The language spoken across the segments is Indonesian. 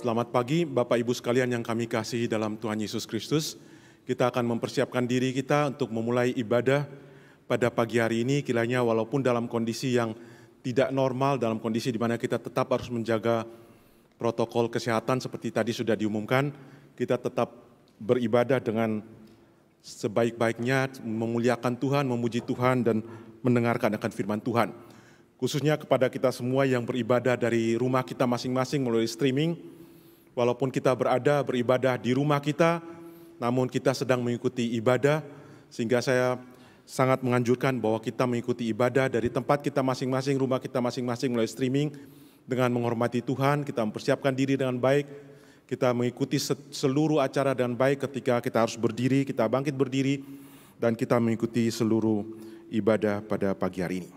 Selamat pagi Bapak Ibu sekalian yang kami kasihi dalam Tuhan Yesus Kristus. Kita akan mempersiapkan diri kita untuk memulai ibadah pada pagi hari ini, kiranya walaupun dalam kondisi yang tidak normal, dalam kondisi di mana kita tetap harus menjaga protokol kesehatan seperti tadi sudah diumumkan, kita tetap beribadah dengan sebaik-baiknya, memuliakan Tuhan, memuji Tuhan, dan mendengarkan akan firman Tuhan. Khususnya kepada kita semua yang beribadah dari rumah kita masing-masing melalui streaming, walaupun kita beribadah di rumah kita, namun kita sedang mengikuti ibadah, sehingga saya sangat menganjurkan bahwa kita mengikuti ibadah dari tempat kita masing-masing, rumah kita masing-masing melalui streaming, dengan menghormati Tuhan, kita mempersiapkan diri dengan baik, kita mengikuti seluruh acara dengan baik. Ketika kita harus berdiri, kita bangkit berdiri, dan kita mengikuti seluruh ibadah pada pagi hari ini.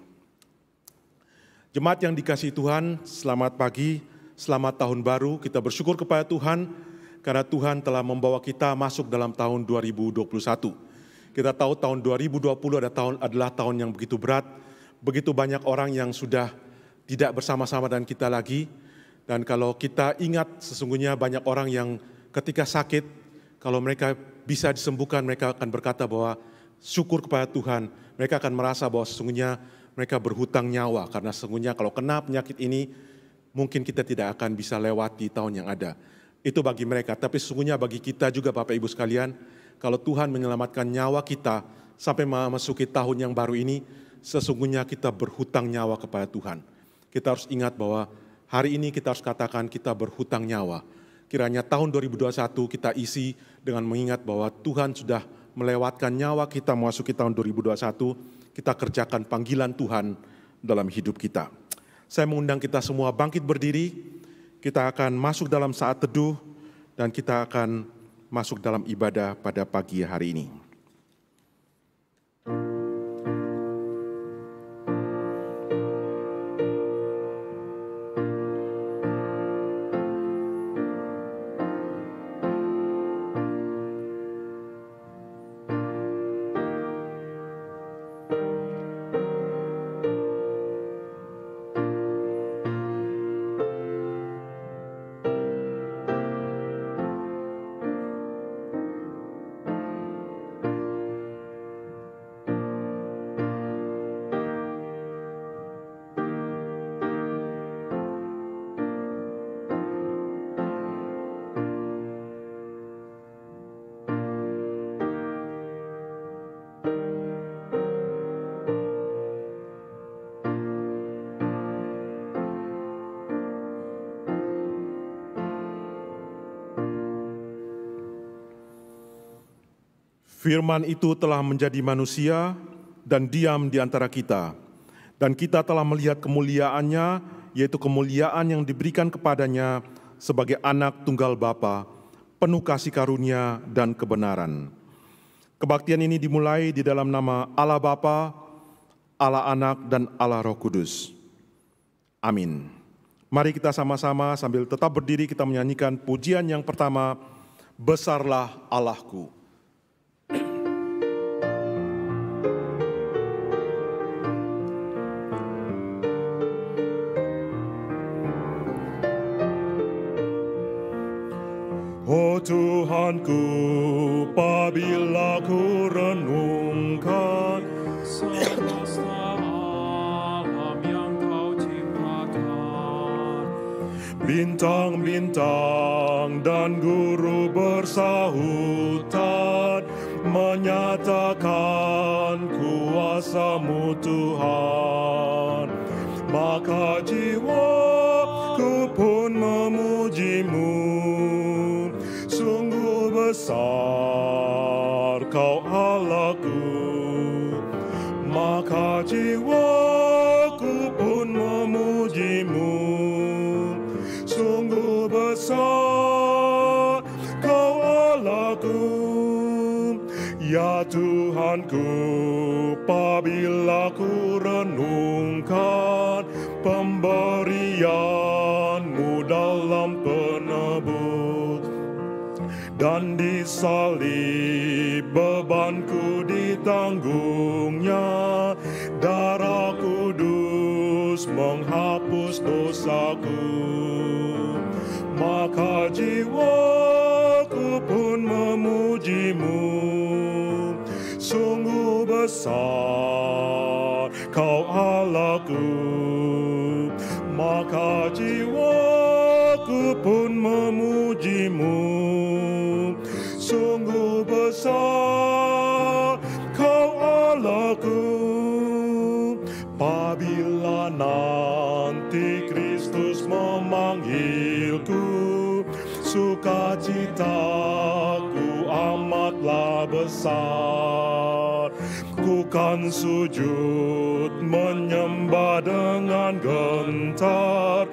Jemaat yang dikasihi Tuhan, selamat pagi, selamat tahun baru. Kita bersyukur kepada Tuhan karena Tuhan telah membawa kita masuk dalam tahun 2021. Kita tahu tahun 2020 adalah tahun yang begitu berat, begitu banyak orang yang sudah tidak bersama-sama dengan kita lagi. Dan kalau kita ingat, sesungguhnya banyak orang yang ketika sakit, kalau mereka bisa disembuhkan, mereka akan berkata bahwa syukur kepada Tuhan. Mereka akan merasa bahwa sesungguhnya mereka berhutang nyawa, karena sesungguhnya kalau kena penyakit ini, mungkin kita tidak akan bisa lewati tahun yang ada. Itu bagi mereka, tapi sesungguhnya bagi kita juga Bapak Ibu sekalian, kalau Tuhan menyelamatkan nyawa kita sampai memasuki tahun yang baru ini, sesungguhnya kita berhutang nyawa kepada Tuhan. Kita harus ingat bahwa hari ini kita harus katakan kita berhutang nyawa. Kiranya tahun 2021 kita isi dengan mengingat bahwa Tuhan sudah melewatkan nyawa kita memasuki tahun 2021, kita kerjakan panggilan Tuhan dalam hidup kita. Saya mengundang kita semua bangkit berdiri, kita akan masuk dalam saat teduh, dan kita akan masuk dalam ibadah pada pagi hari ini. Firman itu telah menjadi manusia dan diam di antara kita. Dan kita telah melihat kemuliaannya, yaitu kemuliaan yang diberikan kepadanya sebagai anak tunggal Bapa, penuh kasih karunia dan kebenaran. Kebaktian ini dimulai di dalam nama Allah Bapa, Allah Anak, dan Allah Roh Kudus. Amin. Mari kita sama-sama sambil tetap berdiri kita menyanyikan pujian yang pertama, Besarlah Allahku. Oh Tuhanku, apabila ku renungkan semesta alam yang kau ciptakan, bintang-bintang dan guru bersahutan menyatakan kuasa-Mu Tuhan, maka jiwaku pun memuji-Mu. Sungguh besar Kau Allahku, maka jiwaku pun memuji-Mu. Sungguh besar Kau Allahku, ya Tuhanku, apabila ku renungkan pemberian-Mu dalam penebus, dan di salib bebanku ditanggungnya, darah kudus menghapus dosaku, maka besar Kau Allahku, maka jiwaku pun memuji-Mu. Sungguh besar Kau Allahku. Apabila nanti Kristus memanggilku, sukacitaku amatlah besar. Ku kan sujud menyembah dengan gentar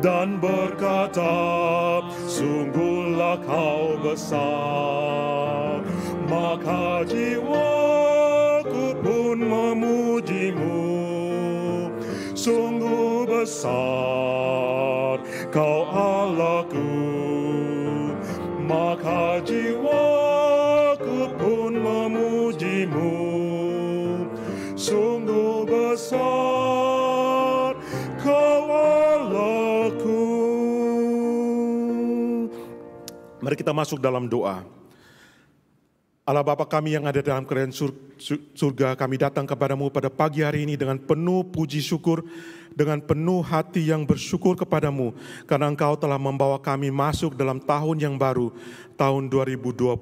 dan berkata, sungguhlah Kau besar. Maka jiwaku pun memuji-Mu. Sungguh besar Kau Allahku, maka jiwaku pun memuji-Mu. Sungguh besar Kau Allahku. Mari kita masuk dalam doa. Allah Bapa kami yang ada dalam kerajaan surga, kami datang kepadamu pada pagi hari ini dengan penuh puji syukur, dengan penuh hati yang bersyukur kepadamu, karena Engkau telah membawa kami masuk dalam tahun yang baru, tahun 2021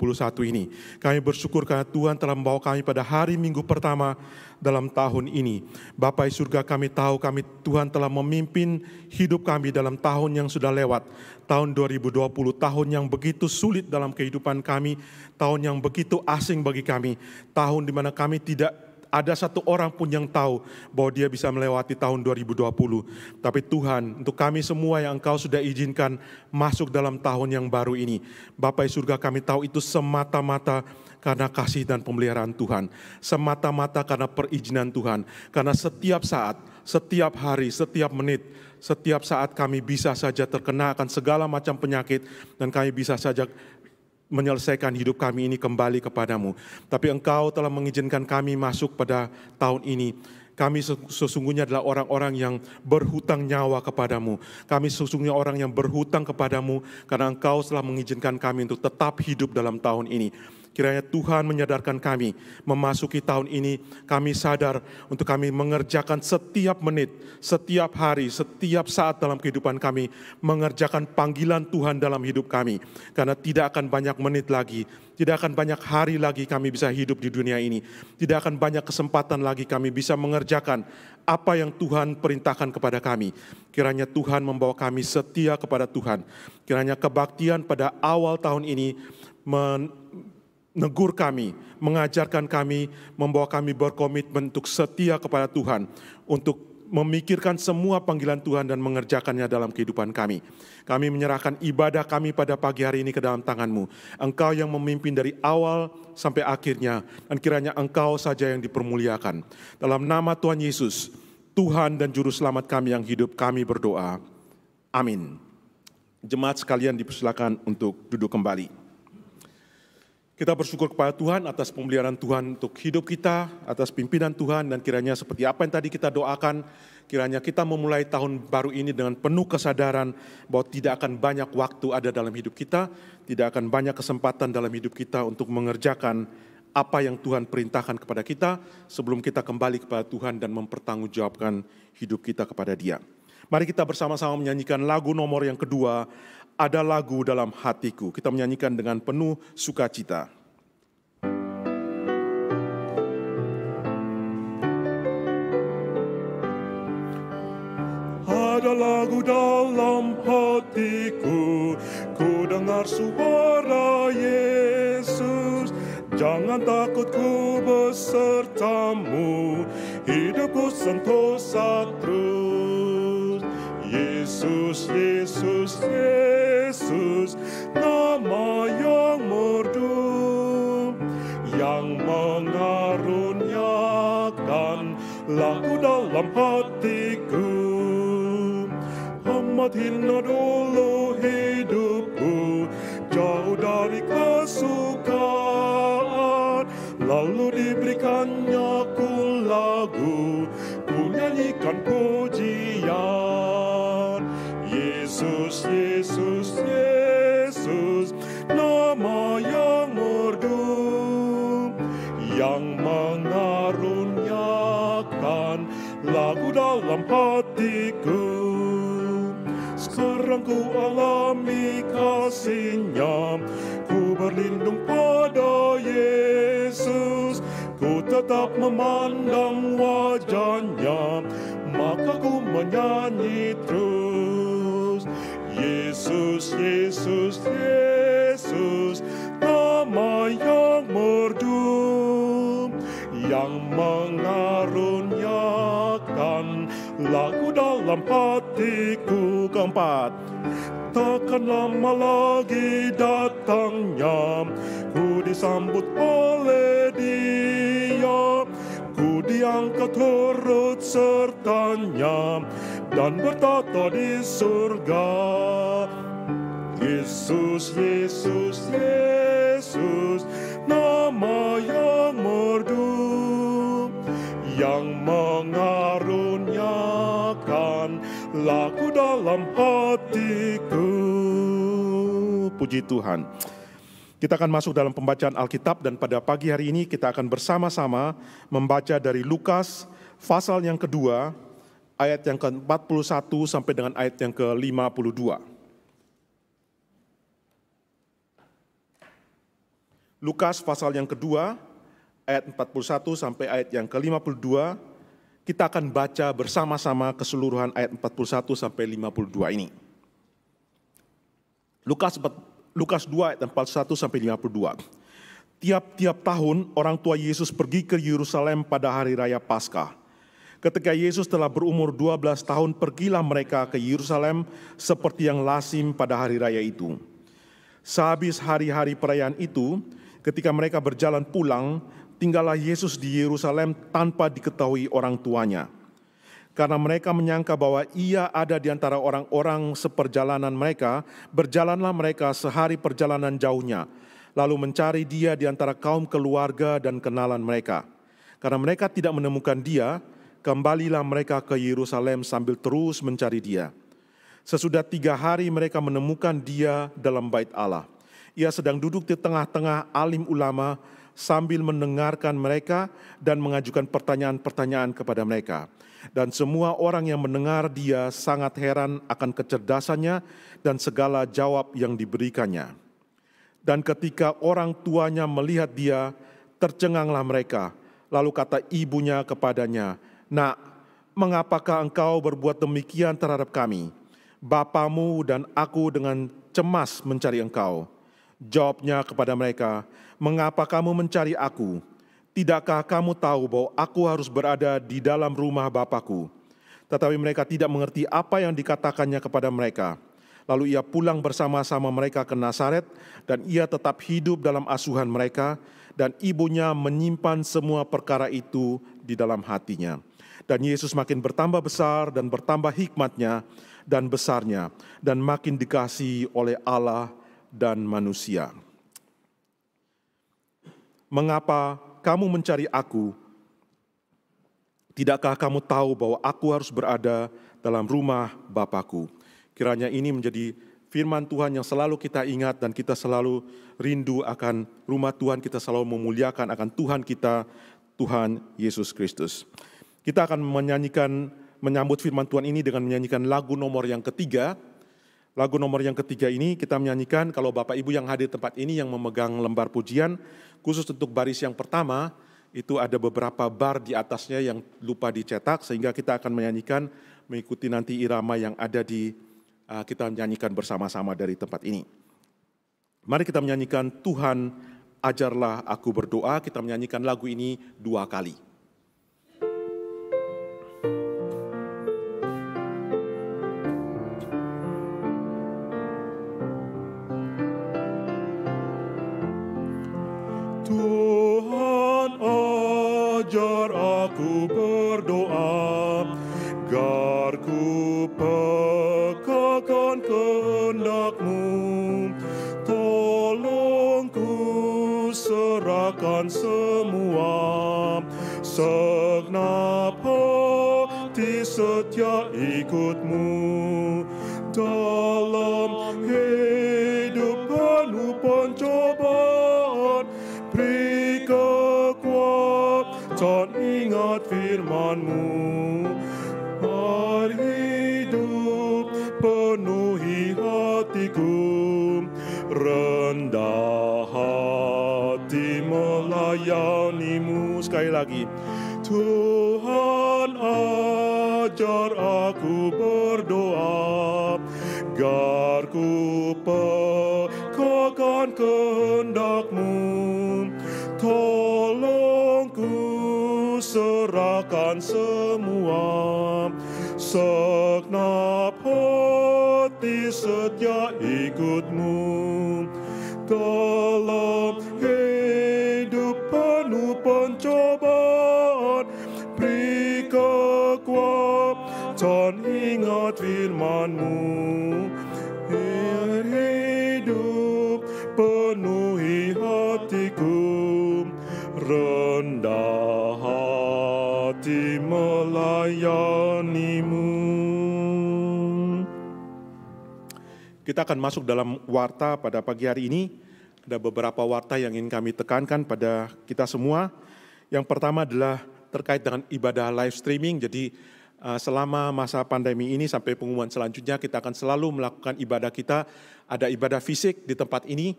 ini. Kami bersyukur karena Tuhan telah membawa kami pada hari Minggu pertama dalam tahun ini. Bapa di surga, kami tahu Tuhan telah memimpin hidup kami dalam tahun yang sudah lewat. Tahun 2020, tahun yang begitu sulit dalam kehidupan kami, tahun yang begitu asing bagi kami, tahun di mana kami tidak ada satu orang pun yang tahu bahwa dia bisa melewati tahun 2020. Tapi Tuhan, untuk kami semua yang Engkau sudah izinkan masuk dalam tahun yang baru ini, Bapa di surga, kami tahu itu semata-mata karena kasih dan pemeliharaan Tuhan, semata-mata karena perizinan Tuhan, karena setiap saat, setiap hari, setiap menit, setiap saat kami bisa saja terkena akan segala macam penyakit, dan kami bisa saja menyelesaikan hidup kami ini kembali kepadamu. Tapi Engkau telah mengizinkan kami masuk pada tahun ini. Kami sesungguhnya adalah orang-orang yang berhutang nyawa kepadamu. Kami sesungguhnya orang yang berhutang kepadamu karena Engkau telah mengizinkan kami untuk tetap hidup dalam tahun ini. Kiranya Tuhan menyadarkan kami memasuki tahun ini, kami sadar untuk kami mengerjakan setiap menit, setiap hari, setiap saat dalam kehidupan kami, mengerjakan panggilan Tuhan dalam hidup kami. Karena tidak akan banyak menit lagi, tidak akan banyak hari lagi kami bisa hidup di dunia ini. Tidak akan banyak kesempatan lagi kami bisa mengerjakan apa yang Tuhan perintahkan kepada kami. Kiranya Tuhan membawa kami setia kepada Tuhan. Kiranya kebaktian pada awal tahun ini menegur kami, mengajarkan kami, membawa kami berkomitmen untuk setia kepada Tuhan, untuk memikirkan semua panggilan Tuhan dan mengerjakannya dalam kehidupan kami. Kami menyerahkan ibadah kami pada pagi hari ini ke dalam tangan-Mu. Engkau yang memimpin dari awal sampai akhirnya, dan kiranya Engkau saja yang dipermuliakan. Dalam nama Tuhan Yesus, Tuhan dan Juru Selamat kami yang hidup, kami berdoa. Amin. Jemaat sekalian dipersilakan untuk duduk kembali. Kita bersyukur kepada Tuhan atas pemeliharaan Tuhan untuk hidup kita, atas pimpinan Tuhan, dan kiranya seperti apa yang tadi kita doakan, kiranya kita memulai tahun baru ini dengan penuh kesadaran bahwa tidak akan banyak waktu ada dalam hidup kita, tidak akan banyak kesempatan dalam hidup kita untuk mengerjakan apa yang Tuhan perintahkan kepada kita sebelum kita kembali kepada Tuhan dan mempertanggungjawabkan hidup kita kepada Dia. Mari kita bersama-sama menyanyikan lagu nomor yang kedua, Ada Lagu Dalam Hatiku. Kita menyanyikan dengan penuh sukacita. Ada lagu dalam hatiku, ku dengar suara Yesus. Jangan takut, ku besertamu, hidupku sentosa terus. Yesus, Yesus, Yesus, nama yang merdu, yang mengaruniakan lagu dalam hatiku. Amat hina dulu hidupku, jauh dari kesukaan, lalu diberikannya ku lagu, ku nyanyikan pujian. Yesus, Yesus, Yesus, nama yang merdu, yang mengaruniakan lagu dalam hatiku. Sekarang ku alami kasih-Nya, ku berlindung pada Yesus, ku tetap memandang wajah-Nya, maka ku menyanyi terus. Yesus, Yesus, Yesus, nama yang merdu, yang mengaruniakan lagu dalam hatiku. Keempat, takkan lama lagi datangnya, ku disambut oleh Dia, ku diangkat turut sertanya dan bertata di surga. Yesus, Yesus, Yesus, nama yang merdu, yang mengaruniakan lagu dalam hatiku. Puji Tuhan. Kita akan masuk dalam pembacaan Alkitab, dan pada pagi hari ini kita akan bersama-sama membaca dari Lukas pasal yang kedua, ayat yang ke-41 sampai dengan ayat yang ke-52. Lukas pasal yang kedua, ayat 41 sampai ayat yang ke-52, kita akan baca bersama-sama keseluruhan ayat 41 sampai 52 ini. Lukas 2 ayat 41 sampai 52. Tiap-tiap tahun orang tua Yesus pergi ke Yerusalem pada hari raya Paskah. Ketika Yesus telah berumur 12 tahun, pergilah mereka ke Yerusalem seperti yang lazim pada hari raya itu. Sehabis hari-hari perayaan itu, ketika mereka berjalan pulang, tinggallah Yesus di Yerusalem tanpa diketahui orang tuanya. Karena mereka menyangka bahwa Ia ada di antara orang-orang seperjalanan mereka, berjalanlah mereka sehari perjalanan jauhnya, lalu mencari Dia di antara kaum keluarga dan kenalan mereka. Karena mereka tidak menemukan Dia, kembalilah mereka ke Yerusalem sambil terus mencari Dia. Sesudah 3 hari mereka menemukan Dia dalam bait Allah. Ia sedang duduk di tengah-tengah alim ulama sambil mendengarkan mereka dan mengajukan pertanyaan-pertanyaan kepada mereka. Dan semua orang yang mendengar Dia sangat heran akan kecerdasannya dan segala jawab yang diberikannya. Dan ketika orang tuanya melihat Dia, tercenganglah mereka. Lalu kata ibunya kepadanya, "Nak, mengapakah engkau berbuat demikian terhadap kami? Bapamu dan aku dengan cemas mencari engkau." Jawabnya kepada mereka, "Mengapa kamu mencari aku? Tidakkah kamu tahu bahwa aku harus berada di dalam rumah Bapakku?" Tetapi mereka tidak mengerti apa yang dikatakannya kepada mereka. Lalu Ia pulang bersama-sama mereka ke Nazaret, dan Ia tetap hidup dalam asuhan mereka, dan ibunya menyimpan semua perkara itu di dalam hatinya. Dan Yesus makin bertambah besar dan bertambah hikmatnya dan besarnya, dan makin dikasihi oleh Allah dan manusia. "Mengapa kamu mencari aku? Tidakkah kamu tahu bahwa aku harus berada dalam rumah Bapakku?" Kiranya ini menjadi firman Tuhan yang selalu kita ingat, dan kita selalu rindu akan rumah Tuhan, kita selalu memuliakan akan Tuhan kita, Tuhan Yesus Kristus. Kita akan menyambut firman Tuhan ini dengan menyanyikan lagu nomor yang ketiga. Lagu nomor yang ketiga ini kita menyanyikan, kalau Bapak Ibu yang hadir tempat ini yang memegang lembar pujian, khusus untuk baris yang pertama, itu ada beberapa bar di atasnya yang lupa dicetak, sehingga kita akan menyanyikan mengikuti nanti irama yang ada kita menyanyikan bersama-sama dari tempat ini. Mari kita menyanyikan Tuhan ajarlah aku berdoa. Kita menyanyikan lagu ini 2 kali. Tuhan ajar aku berdoa, agar ku pekakan kehendak-Mu. Tolong ku serahkan semua, segenap hati setia ikut-Mu. Dalam hidup penuh pencobaan, beri kekuatan dan ingat firman-Mu. Air hidup penuhi hatiku, rendah hati melayani-Mu. Sekali lagi, Tuhan ajar aku berdoa, agar ku pekakkan kehendak-Mu. Tolong ku serahkan semua, segenap hati setia ikut-Mu. Dalam hidup penuh pencobaan, beri kekuatan, ingat firman-Mu. Hidup penuhi hatiku, rendah hati melayani-Mu. Kita akan masuk dalam warta pada pagi hari ini. Ada beberapa warta yang ingin kami tekankan pada kita semua. Yang pertama adalah terkait dengan ibadah live streaming. Jadi selama masa pandemi ini sampai pengumuman selanjutnya, kita akan selalu melakukan ibadah kita. Ada ibadah fisik di tempat ini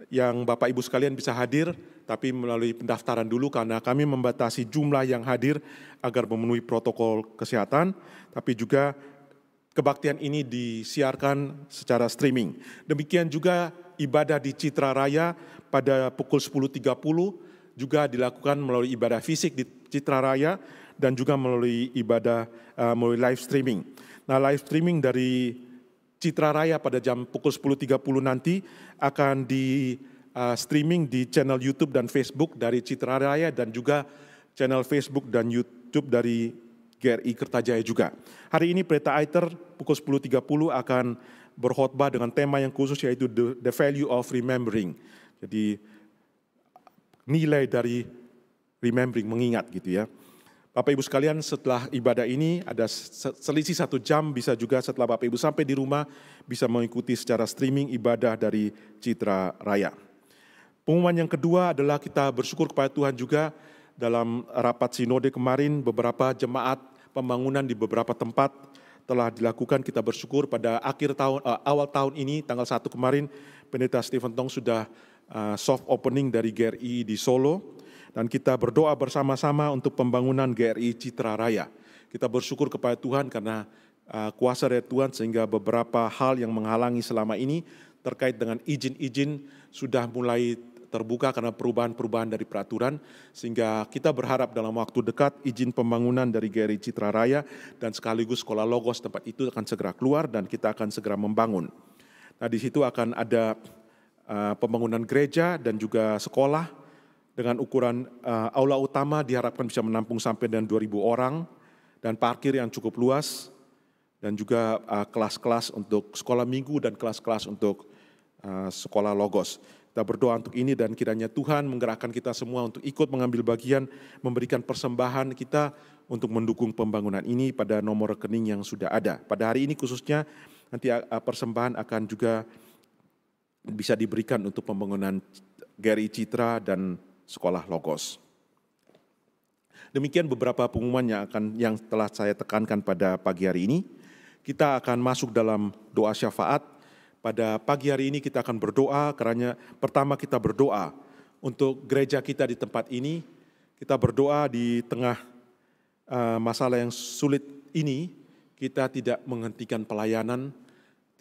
yang Bapak Ibu sekalian bisa hadir, tapi melalui pendaftaran dulu karena kami membatasi jumlah yang hadir agar memenuhi protokol kesehatan. Tapi juga kebaktian ini disiarkan secara streaming. Demikian juga ibadah di Citra Raya pada pukul 10.30 juga dilakukan melalui ibadah fisik di Citra Raya dan juga melalui ibadah melalui live streaming. Nah, live streaming dari Citra Raya pada jam pukul 10.30 nanti akan di streaming di channel YouTube dan Facebook dari Citra Raya dan juga channel Facebook dan YouTube dari GRI Kertajaya juga. Hari ini Pendeta Aiter pukul 10.30 akan berkhotbah dengan tema yang khusus yaitu the value of remembering. Jadi nilai dari remembering, mengingat gitu ya. Bapak Ibu sekalian, setelah ibadah ini ada selisih 1 jam, bisa juga setelah Bapak Ibu sampai di rumah bisa mengikuti secara streaming ibadah dari Citra Raya. Pengumuman yang kedua adalah kita bersyukur kepada Tuhan juga dalam rapat sinode kemarin beberapa jemaat pembangunan di beberapa tempat telah dilakukan. Kita bersyukur pada awal tahun ini tanggal 1 kemarin Pendeta Stephen Tong sudah soft opening dari GRI di Solo. Dan kita berdoa bersama-sama untuk pembangunan GRI Citra Raya. Kita bersyukur kepada Tuhan karena kuasa dari Tuhan sehingga beberapa hal yang menghalangi selama ini terkait dengan izin-izin sudah mulai terbuka karena perubahan-perubahan dari peraturan. Sehingga kita berharap dalam waktu dekat izin pembangunan dari GRI Citra Raya dan sekaligus sekolah Logos tempat itu akan segera keluar dan kita akan segera membangun. Nah, di situ akan ada pembangunan gereja dan juga sekolah. Dengan ukuran aula utama diharapkan bisa menampung sampai dengan 2.000 orang dan parkir yang cukup luas dan juga kelas-kelas untuk sekolah minggu dan kelas-kelas untuk sekolah Logos. Kita berdoa untuk ini dan kiranya Tuhan menggerakkan kita semua untuk ikut mengambil bagian, memberikan persembahan kita untuk mendukung pembangunan ini pada nomor rekening yang sudah ada. Pada hari ini khususnya nanti persembahan akan juga bisa diberikan untuk pembangunan GRI Citra dan sekolah Logos. Demikian beberapa pengumuman yang telah saya tekankan pada pagi hari ini. Kita akan masuk dalam doa syafaat. Pada pagi hari ini kita akan berdoa karena pertama kita berdoa untuk gereja kita di tempat ini. Kita berdoa di tengah masalah yang sulit ini, kita tidak menghentikan pelayanan.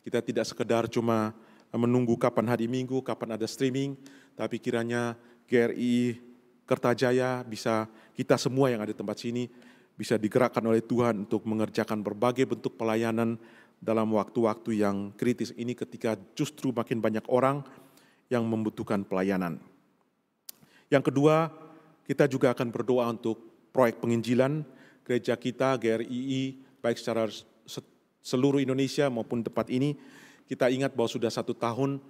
Kita tidak sekedar cuma menunggu kapan hari Minggu, kapan ada streaming, tapi kiranya GRI Kertajaya bisa, kita semua yang ada di tempat sini bisa digerakkan oleh Tuhan untuk mengerjakan berbagai bentuk pelayanan dalam waktu-waktu yang kritis ini ketika justru makin banyak orang yang membutuhkan pelayanan. Yang kedua, kita juga akan berdoa untuk proyek penginjilan gereja kita, GRII, baik secara seluruh Indonesia maupun tempat ini. Kita ingat bahwa sudah 1 tahun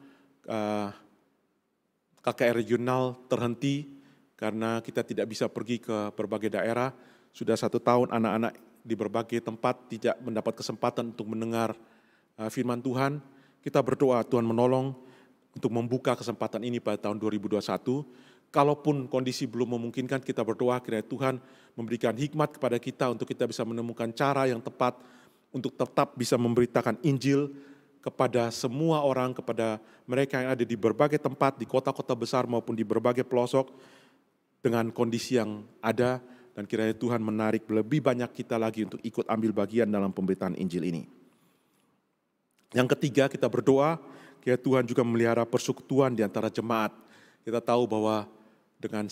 KKR regional terhenti karena kita tidak bisa pergi ke berbagai daerah. Sudah 1 tahun anak-anak di berbagai tempat tidak mendapat kesempatan untuk mendengar firman Tuhan. Kita berdoa Tuhan menolong untuk membuka kesempatan ini pada tahun 2021. kalaupun kondisi belum memungkinkan, kita berdoa kiranya Tuhan memberikan hikmat kepada kita untuk kita bisa menemukan cara yang tepat untuk tetap bisa memberitakan Injil kepada semua orang, kepada mereka yang ada di berbagai tempat, di kota-kota besar maupun di berbagai pelosok, dengan kondisi yang ada, dan kiranya Tuhan menarik lebih banyak kita lagi untuk ikut ambil bagian dalam pemberitaan Injil ini. Yang ketiga, kita berdoa, kiranya Tuhan juga memelihara persekutuan di antara jemaat. Kita tahu bahwa dengan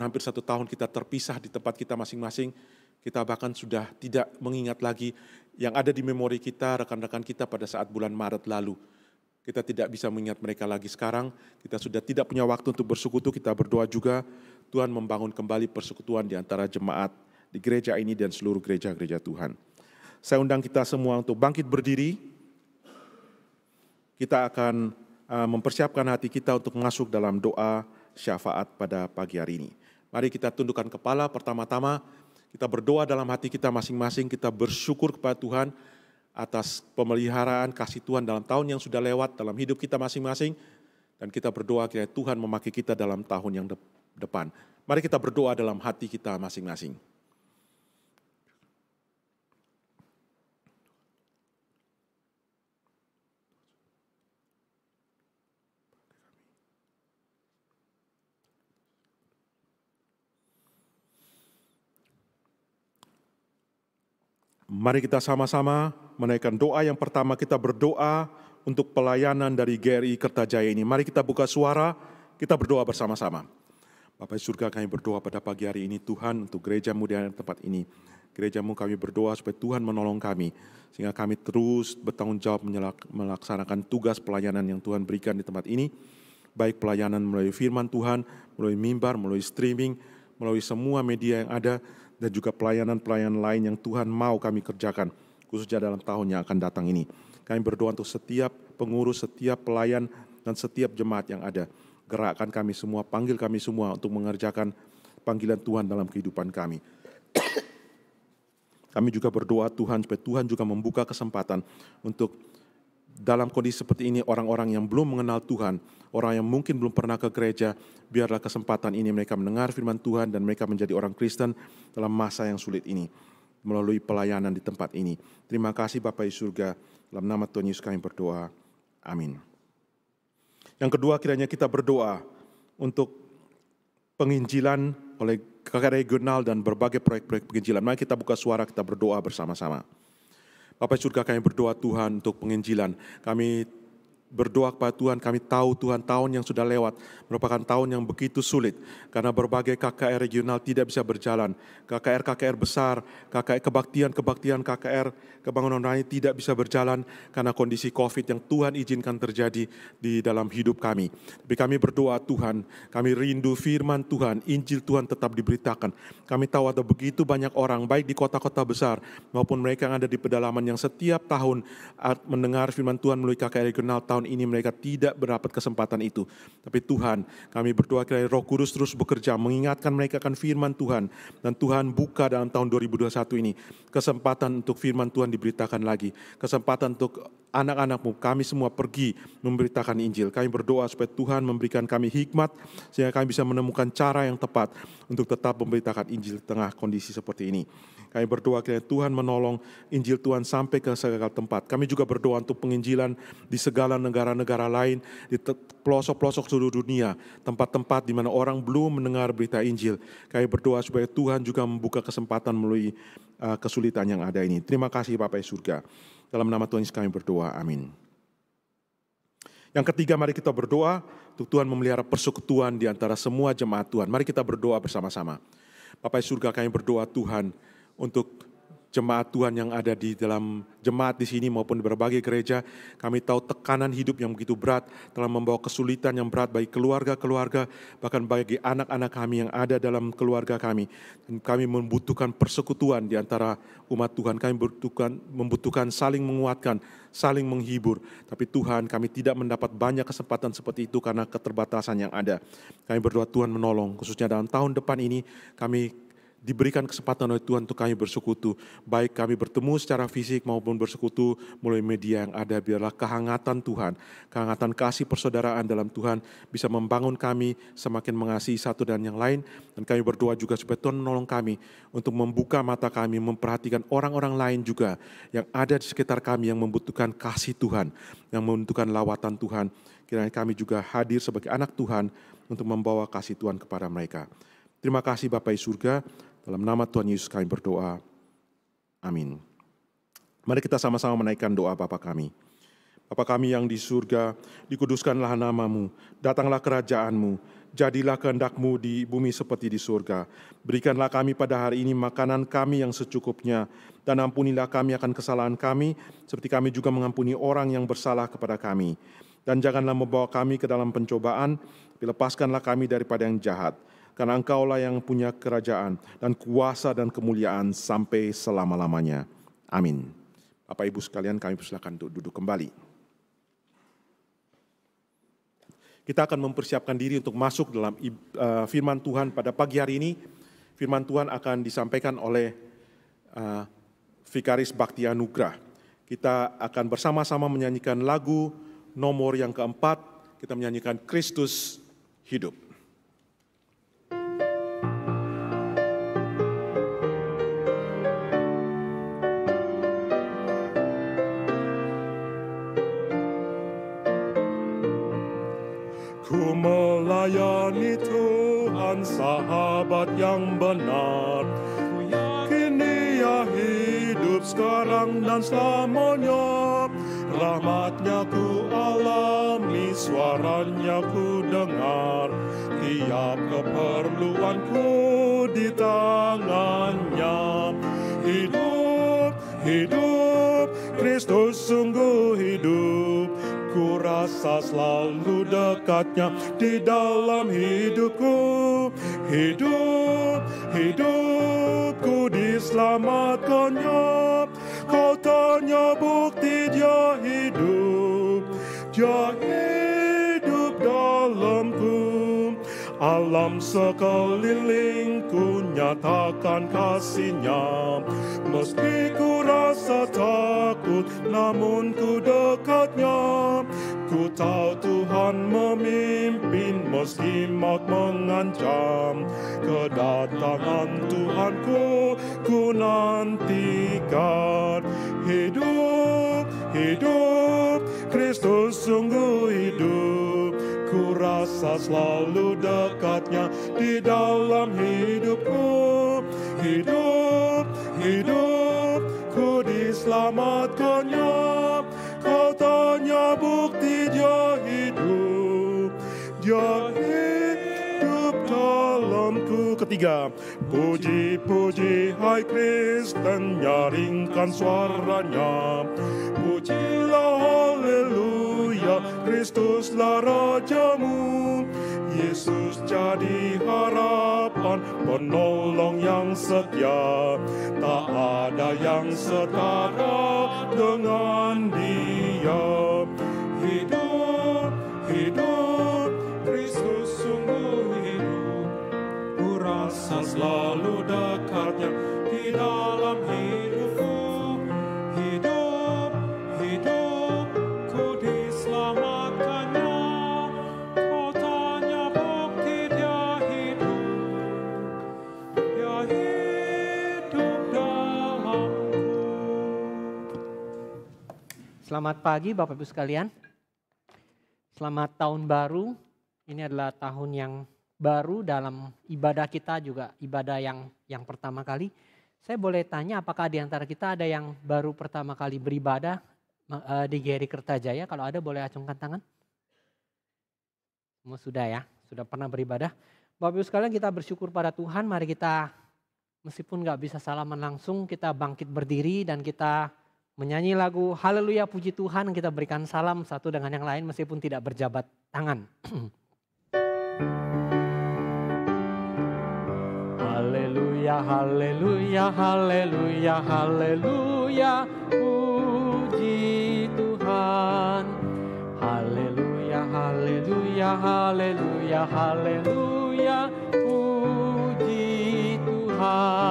hampir satu tahun kita terpisah di tempat kita masing-masing, kita bahkan sudah tidak mengingat lagi yang ada di memori kita, rekan-rekan kita pada saat bulan Maret lalu. Kita tidak bisa mengingat mereka lagi sekarang, kita sudah tidak punya waktu untuk bersekutu. Kita berdoa juga Tuhan membangun kembali persekutuan di antara jemaat di gereja ini dan seluruh gereja-gereja Tuhan. Saya undang kita semua untuk bangkit berdiri. Kita akan mempersiapkan hati kita untuk masuk dalam doa syafaat pada pagi hari ini. Mari kita tundukkan kepala. Pertama-tama kita berdoa dalam hati kita masing-masing, kita bersyukur kepada Tuhan atas pemeliharaan kasih Tuhan dalam tahun yang sudah lewat dalam hidup kita masing-masing, dan kita berdoa kiranya Tuhan memakai kita dalam tahun yang depan. Mari kita berdoa dalam hati kita masing-masing. Mari kita sama-sama menaikkan doa yang pertama. Kita berdoa untuk pelayanan dari GRI Kertajaya ini. Mari kita buka suara, kita berdoa bersama-sama. Bapa di surga, kami berdoa pada pagi hari ini Tuhan untuk gereja-Mu di tempat ini. Gereja-Mu kami berdoa supaya Tuhan menolong kami, sehingga kami terus bertanggung jawab melaksanakan tugas pelayanan yang Tuhan berikan di tempat ini. Baik pelayanan melalui firman Tuhan, melalui mimbar, melalui streaming, melalui semua media yang ada, dan juga pelayanan-pelayanan lain yang Tuhan mau kami kerjakan, khususnya dalam tahun yang akan datang ini. Kami berdoa untuk setiap pengurus, setiap pelayan, dan setiap jemaat yang ada. Gerakkan kami semua, panggil kami semua untuk mengerjakan panggilan Tuhan dalam kehidupan kami. Kami juga berdoa Tuhan, supaya Tuhan juga membuka kesempatan untuk dalam kondisi seperti ini, orang-orang yang belum mengenal Tuhan, orang yang mungkin belum pernah ke gereja, biarlah kesempatan ini mereka mendengar firman Tuhan dan mereka menjadi orang Kristen dalam masa yang sulit ini, melalui pelayanan di tempat ini. Terima kasih Bapa di surga, dalam nama Tuhan Yesus kami berdoa. Amin. Yang kedua, kiranya kita berdoa untuk penginjilan oleh KKR regional dan berbagai proyek-proyek penginjilan. Mari kita buka suara, kita berdoa bersama-sama. Bapa di surga, kami berdoa Tuhan untuk penginjilan. Kami berdoa kepada Tuhan, kami tahu Tuhan tahun yang sudah lewat merupakan tahun yang begitu sulit karena berbagai KKR regional tidak bisa berjalan. KKR besar, KKR kebaktian KKR kebangunan rohani tidak bisa berjalan karena kondisi COVID yang Tuhan izinkan terjadi di dalam hidup kami. Tapi kami berdoa Tuhan, kami rindu firman Tuhan, Injil Tuhan tetap diberitakan. Kami tahu ada begitu banyak orang baik di kota-kota besar maupun mereka yang ada di pedalaman yang setiap tahun mendengar firman Tuhan melalui KKR regional. Tahun ini mereka tidak mendapat kesempatan itu. Tapi Tuhan, kami berdoa kiranya Roh Kudus terus bekerja, mengingatkan mereka akan firman Tuhan. Dan Tuhan buka dalam tahun 2021 ini kesempatan untuk firman Tuhan diberitakan lagi. Kesempatan untuk anak-anak-Mu, kami semua pergi memberitakan Injil. Kami berdoa supaya Tuhan memberikan kami hikmat, sehingga kami bisa menemukan cara yang tepat untuk tetap memberitakan Injil di tengah kondisi seperti ini. Kami berdoa kiranya Tuhan menolong Injil Tuhan sampai ke segala tempat. Kami juga berdoa untuk penginjilan di segala negara-negara lain, di pelosok-pelosok seluruh dunia, tempat-tempat di mana orang belum mendengar berita Injil. Kami berdoa supaya Tuhan juga membuka kesempatan melalui kesulitan yang ada ini. Terima kasih Bapa di surga. Dalam nama Tuhan Yesus kami berdoa, amin. Yang ketiga, mari kita berdoa untuk Tuhan memelihara persekutuan di antara semua jemaat Tuhan. Mari kita berdoa bersama-sama. Bapa di surga, kami berdoa Tuhan untuk jemaat Tuhan yang ada di dalam jemaat di sini maupun di berbagai gereja. Kami tahu tekanan hidup yang begitu berat telah membawa kesulitan yang berat bagi keluarga-keluarga, bahkan bagi anak-anak kami yang ada dalam keluarga kami. Dan kami membutuhkan persekutuan di antara umat Tuhan. Kami membutuhkan saling menguatkan, saling menghibur. Tapi Tuhan, kami tidak mendapat banyak kesempatan seperti itu karena keterbatasan yang ada. Kami berdoa Tuhan menolong, khususnya dalam tahun depan ini kami diberikan kesempatan oleh Tuhan untuk kami bersekutu. Baik kami bertemu secara fisik maupun bersekutu melalui media yang ada. Biarlah kehangatan Tuhan, kehangatan kasih persaudaraan dalam Tuhan bisa membangun kami semakin mengasihi satu dan yang lain. Dan kami berdoa juga supaya Tuhan menolong kami untuk membuka mata kami, memperhatikan orang-orang lain juga yang ada di sekitar kami yang membutuhkan kasih Tuhan, yang membutuhkan lawatan Tuhan. Kiranya kami juga hadir sebagai anak Tuhan untuk membawa kasih Tuhan kepada mereka. Terima kasih Bapa di surga, dalam nama Tuhan Yesus kami berdoa. Amin. Mari kita sama-sama menaikkan doa Bapa kami. Bapa kami yang di surga, dikuduskanlah nama-Mu, datanglah kerajaan-Mu, jadilah kehendak-Mu di bumi seperti di surga. Berikanlah kami pada hari ini makanan kami yang secukupnya, dan ampunilah kami akan kesalahan kami, seperti kami juga mengampuni orang yang bersalah kepada kami. Dan janganlah membawa kami ke dalam pencobaan, lepaskanlah kami daripada yang jahat. Karena Engkaulah yang punya kerajaan dan kuasa dan kemuliaan sampai selama-lamanya. Amin. Bapak Ibu sekalian, kami persilakan untuk duduk kembali. Kita akan mempersiapkan diri untuk masuk dalam firman Tuhan pada pagi hari ini. Firman Tuhan akan disampaikan oleh Vikaris Bakti Anugrah. Kita akan bersama-sama menyanyikan lagu nomor yang keempat. Kita menyanyikan Kristus Hidup. Ku melayani Tuhan, sahabat yang benar. Ku yakin Dia hidup sekarang dan selamanya. Rahmat-Nya ku alami, suaranya ku dengar. Tiap keperluanku di tangan-Nya. Hidup, hidup, Kristus sungguh hidup. Ku rasa selalu dekatnya di dalam hidupku. Hidup, hidupku diselamatkannya. Kau tanya bukti Dia hidup. Dia hidup dalamku. Alam sekelilingku nyatakan kasih-Nya. Meski ku rasa takut, namun ku dekatnya. Ku tahu Tuhan memimpin meski maut mengancam. Kedatangan Tuhanku ku nantikan. Hidup, hidup, Kristus sungguh hidup. Ku rasa selalu dekatnya di dalam hidupku. Hidup, hidup, ku diselamatkannya. Kau tanya bukti Dia hidup. Dia hidup dalamku. Ketiga, puji-puji hai Kristen, nyaringkan suaranya. Pujilah haleluya, Kristuslah Rajamu. Yesus jadi harapan, penolong yang setia. Tak ada yang setara dengan Dia. Hidup, hidup, Kristus sungguh hidup. Ku rasa selalu dekatnya di dalam hidupku. Hidup, hidup, ku diselamatkannya. Kau tanya bukti Dia hidup. Dia hidup dalamku. Selamat pagi Bapak Ibu sekalian. Selamat tahun baru. Ini adalah tahun yang baru dalam ibadah kita, juga ibadah yang pertama kali. Saya boleh tanya, apakah di antara kita ada yang baru pertama kali beribadah di GRI Kertajaya? Kalau ada boleh acungkan tangan. Semua sudah ya, sudah pernah beribadah. Bapak Ibu sekalian, kita bersyukur pada Tuhan. Mari kita, meskipun gak bisa salaman langsung, kita bangkit berdiri dan kita menyanyi lagu Haleluya Puji Tuhan. Kita berikan salam satu dengan yang lain meskipun tidak berjabat tangan. Haleluya, haleluya, haleluya, haleluya, puji Tuhan. Haleluya, haleluya, haleluya, haleluya, puji Tuhan.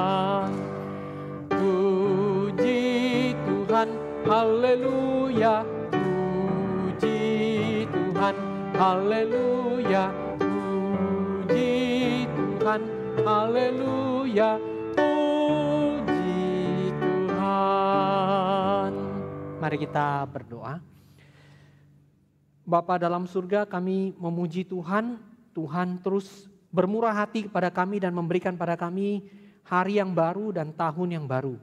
haleluya, puji Tuhan, haleluya, puji Tuhan, haleluya, puji Tuhan. Mari kita berdoa. Bapa dalam surga, kami memuji Tuhan. Tuhan terus bermurah hati kepada kami dan memberikan pada kami hari yang baru dan tahun yang baru.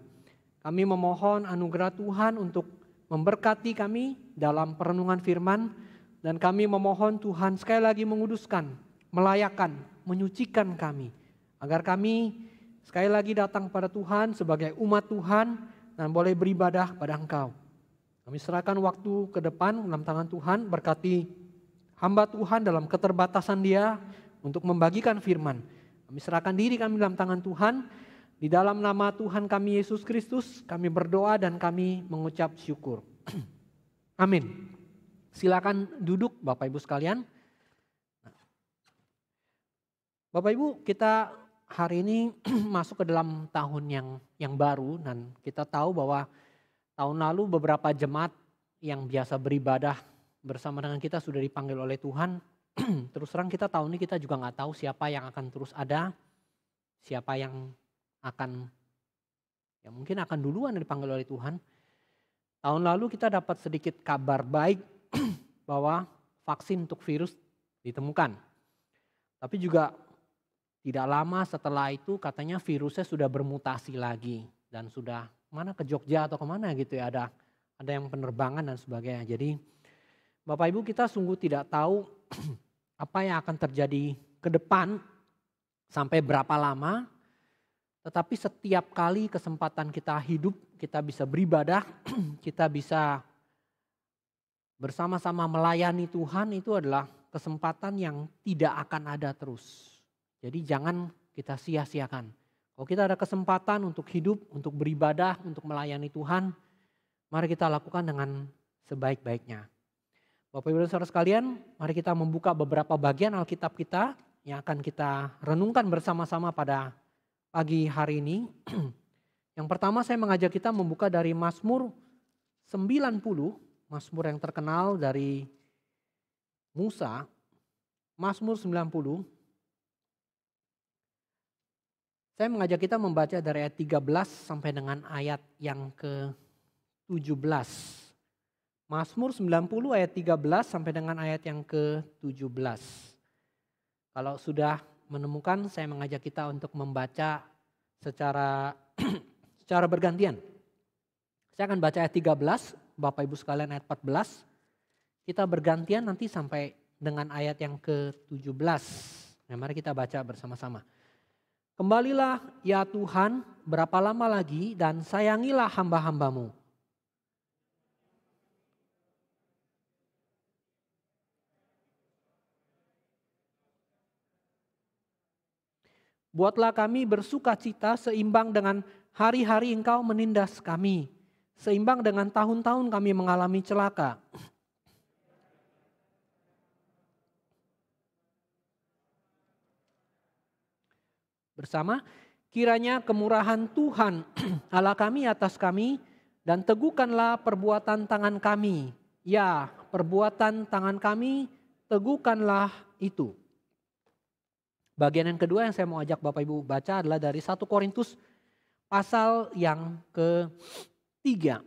Kami memohon anugerah Tuhan untuk memberkati kami dalam perenungan firman. Dan kami memohon Tuhan sekali lagi menguduskan, melayakkan, menyucikan kami. Agar kami sekali lagi datang pada Tuhan sebagai umat Tuhan dan boleh beribadah pada Engkau. Kami serahkan waktu ke depan dalam tangan Tuhan, berkati hamba Tuhan dalam keterbatasan dia untuk membagikan firman. Kami serahkan diri kami dalam tangan Tuhan, di dalam nama Tuhan kami Yesus Kristus, kami berdoa dan kami mengucap syukur. Amin. Silakan duduk Bapak Ibu sekalian. Bapak Ibu, kita hari ini masuk ke dalam tahun yang baru dan kita tahu bahwa tahun lalu beberapa jemaat yang biasa beribadah bersama dengan kita sudah dipanggil oleh Tuhan. Terus terang kita tahun ini kita juga nggak tahu siapa yang akan terus ada, siapa yang akan, ya mungkin akan duluan dipanggil oleh Tuhan. Tahun lalu kita dapat sedikit kabar baik bahwa vaksin untuk virus ditemukan. Tapi juga tidak lama setelah itu katanya virusnya sudah bermutasi lagi dan sudah mana ke Jogja atau kemana gitu ya, ada yang penerbangan dan sebagainya. Jadi Bapak Ibu, kita sungguh tidak tahu apa yang akan terjadi ke depan sampai berapa lama. Tetapi setiap kali kesempatan kita hidup, kita bisa beribadah, kita bisa bersama-sama melayani Tuhan, itu adalah kesempatan yang tidak akan ada terus. Jadi jangan kita sia-siakan. Kalau kita ada kesempatan untuk hidup, untuk beribadah, untuk melayani Tuhan, mari kita lakukan dengan sebaik-baiknya. Bapak Ibu dan Saudara sekalian, mari kita membuka beberapa bagian Alkitab kita yang akan kita renungkan bersama-sama pada pagi hari ini. Yang pertama saya mengajak kita membuka dari Mazmur 90, Mazmur yang terkenal dari Musa, Mazmur 90. Saya mengajak kita membaca dari ayat 13 sampai dengan ayat yang ke-17. Mazmur 90 ayat 13 sampai dengan ayat yang ke-17. Kalau sudah menemukan, saya mengajak kita untuk membaca secara bergantian. Saya akan baca ayat 13, Bapak Ibu sekalian ayat 14. Kita bergantian nanti sampai dengan ayat yang ke-17. Nah, mari kita baca bersama-sama. Kembalilah ya Tuhan, berapa lama lagi, dan sayangilah hamba-hambamu. Buatlah kami bersuka cita seimbang dengan hari-hari Engkau menindas kami. Seimbang dengan tahun-tahun kami mengalami celaka. Bersama, kiranya kemurahan Tuhan Allah kami atas kami, dan teguhkanlah perbuatan tangan kami. Ya, perbuatan tangan kami, teguhkanlah itu. Bagian yang kedua yang saya mau ajak Bapak Ibu baca adalah dari 1 Korintus pasal yang ke-3.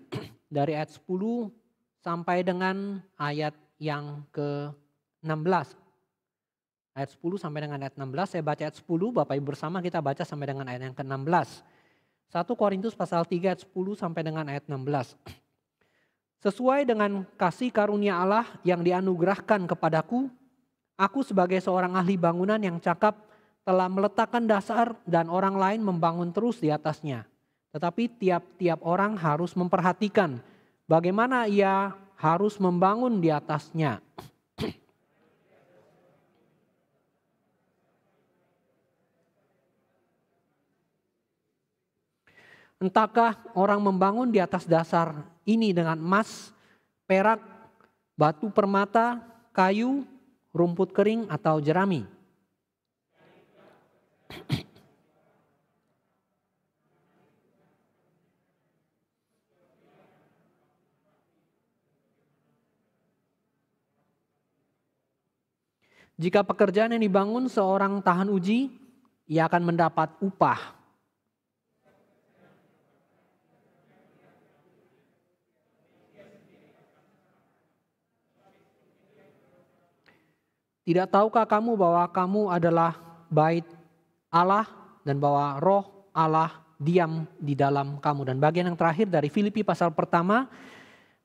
Dari ayat 10 sampai dengan ayat yang ke-16. Ayat 10 sampai dengan ayat 16, saya baca ayat 10, Bapak Ibu bersama kita baca sampai dengan ayat yang ke-16. 1 Korintus pasal 3 ayat 10 sampai dengan ayat 16. Sesuai dengan kasih karunia Allah yang dianugerahkan kepadaku, aku sebagai seorang ahli bangunan yang cakap telah meletakkan dasar dan orang lain membangun terus di atasnya. Tetapi tiap-tiap orang harus memperhatikan bagaimana ia harus membangun di atasnya. Entahkah orang membangun di atas dasar ini dengan emas, perak, batu permata, kayu, rumput kering atau jerami? Jika pekerjaan yang dibangun seorang tahan uji, ia akan mendapat upah. Tidak tahukah kamu bahwa kamu adalah bait Allah dan bahwa roh Allah diam di dalam kamu. Dan bagian yang terakhir dari Filipi pasal pertama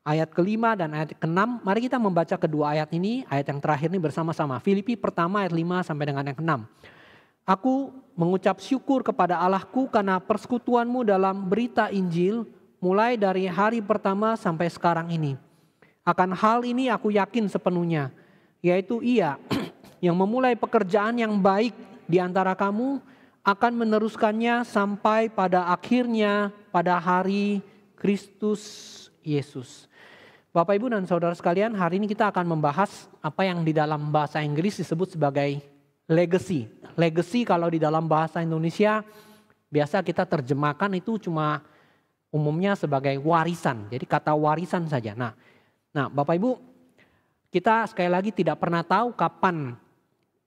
ayat ke-5 dan ayat ke-6. Mari kita membaca kedua ayat ini, ayat yang terakhir ini bersama-sama. Filipi pertama ayat 5 sampai dengan yang ke-6. Aku mengucap syukur kepada Allahku karena persekutuanmu dalam berita Injil mulai dari hari pertama sampai sekarang ini. Akan hal ini aku yakin sepenuhnya, yaitu Ia yang memulai pekerjaan yang baik di antara kamu akan meneruskannya sampai pada akhirnya pada hari Kristus Yesus. Bapak, Ibu, dan saudara sekalian, hari ini kita akan membahas apa yang di dalam bahasa Inggris disebut sebagai legacy. Legacy kalau di dalam bahasa Indonesia biasa kita terjemahkan itu cuma umumnya sebagai warisan. Jadi kata warisan saja. Nah Bapak Ibu, kita sekali lagi tidak pernah tahu kapan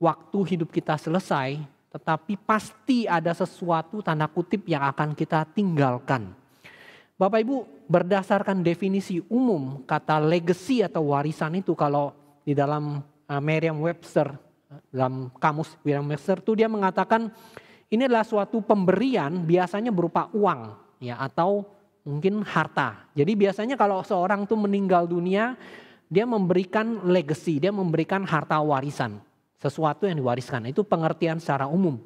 waktu hidup kita selesai, tetapi pasti ada sesuatu tanda kutip yang akan kita tinggalkan. Bapak Ibu, berdasarkan definisi umum kata legacy atau warisan itu, kalau di dalam Merriam-Webster, dalam kamus Merriam-Webster itu dia mengatakan ini adalah suatu pemberian biasanya berupa uang ya atau mungkin harta. Jadi biasanya kalau seorang tuh meninggal dunia, dia memberikan legacy, dia memberikan harta warisan, sesuatu yang diwariskan. Itu pengertian secara umum.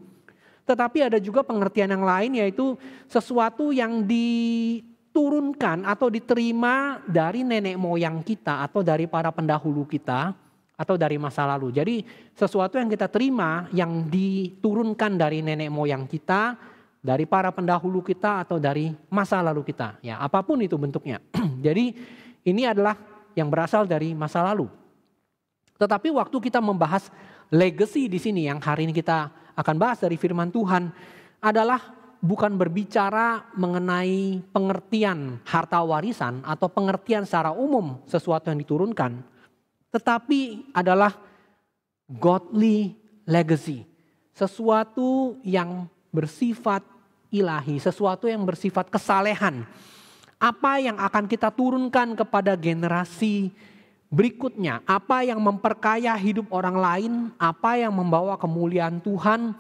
Tetapi ada juga pengertian yang lain, yaitu sesuatu yang diturunkan atau diterima dari nenek moyang kita atau dari para pendahulu kita atau dari masa lalu. Jadi sesuatu yang kita terima yang diturunkan dari nenek moyang kita, dari para pendahulu kita atau dari masa lalu kita. Ya, apapun itu bentuknya. Jadi ini adalah yang berasal dari masa lalu. Tetapi waktu kita membahas legacy di sini yang hari ini kita akan bahas dari firman Tuhan adalah bukan berbicara mengenai pengertian harta warisan atau pengertian secara umum sesuatu yang diturunkan, tetapi adalah godly legacy, sesuatu yang bersifat ilahi, sesuatu yang bersifat kesalehan. Apa yang akan kita turunkan kepada generasi berikutnya, apa yang memperkaya hidup orang lain, apa yang membawa kemuliaan Tuhan,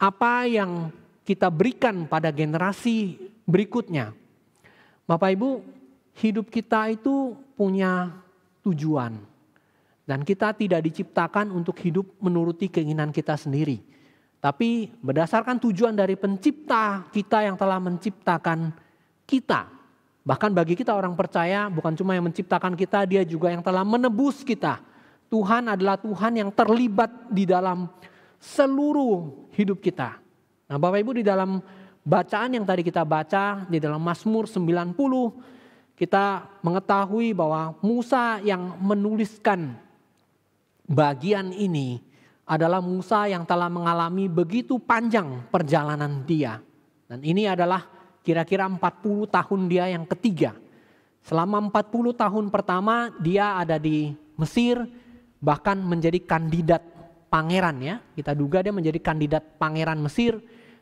apa yang kita berikan pada generasi berikutnya. Bapak Ibu, hidup kita itu punya tujuan. Dan kita tidak diciptakan untuk hidup menuruti keinginan kita sendiri. Tapi berdasarkan tujuan dari pencipta kita yang telah menciptakan kita. Bahkan bagi kita orang percaya bukan cuma yang menciptakan kita, dia juga yang telah menebus kita. Tuhan adalah Tuhan yang terlibat di dalam seluruh hidup kita. Nah Bapak Ibu, di dalam bacaan yang tadi kita baca di dalam Mazmur 90, kita mengetahui bahwa Musa yang menuliskan bagian ini adalah Musa yang telah mengalami begitu panjang perjalanan dia. Dan ini adalah kira-kira 40 tahun dia yang ketiga. Selama 40 tahun pertama dia ada di Mesir, bahkan menjadi kandidat pangeran ya. Kita duga dia menjadi kandidat pangeran Mesir,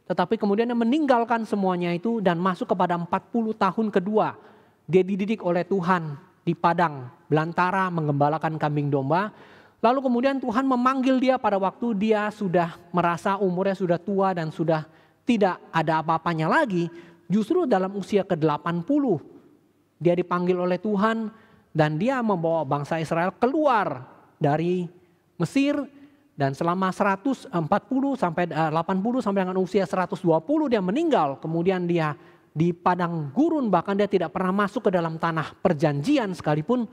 tetapi kemudian dia meninggalkan semuanya itu dan masuk kepada 40 tahun kedua. Dia dididik oleh Tuhan di padang belantara menggembalakan kambing domba. Lalu kemudian Tuhan memanggil dia pada waktu dia sudah merasa umurnya sudah tua dan sudah tidak ada apa-apanya lagi. Justru dalam usia ke-80 dia dipanggil oleh Tuhan dan dia membawa bangsa Israel keluar dari Mesir. Dan selama 140 sampai 80 sampai dengan usia 120 dia meninggal. Kemudian dia di padang gurun, bahkan dia tidak pernah masuk ke dalam tanah perjanjian sekalipun.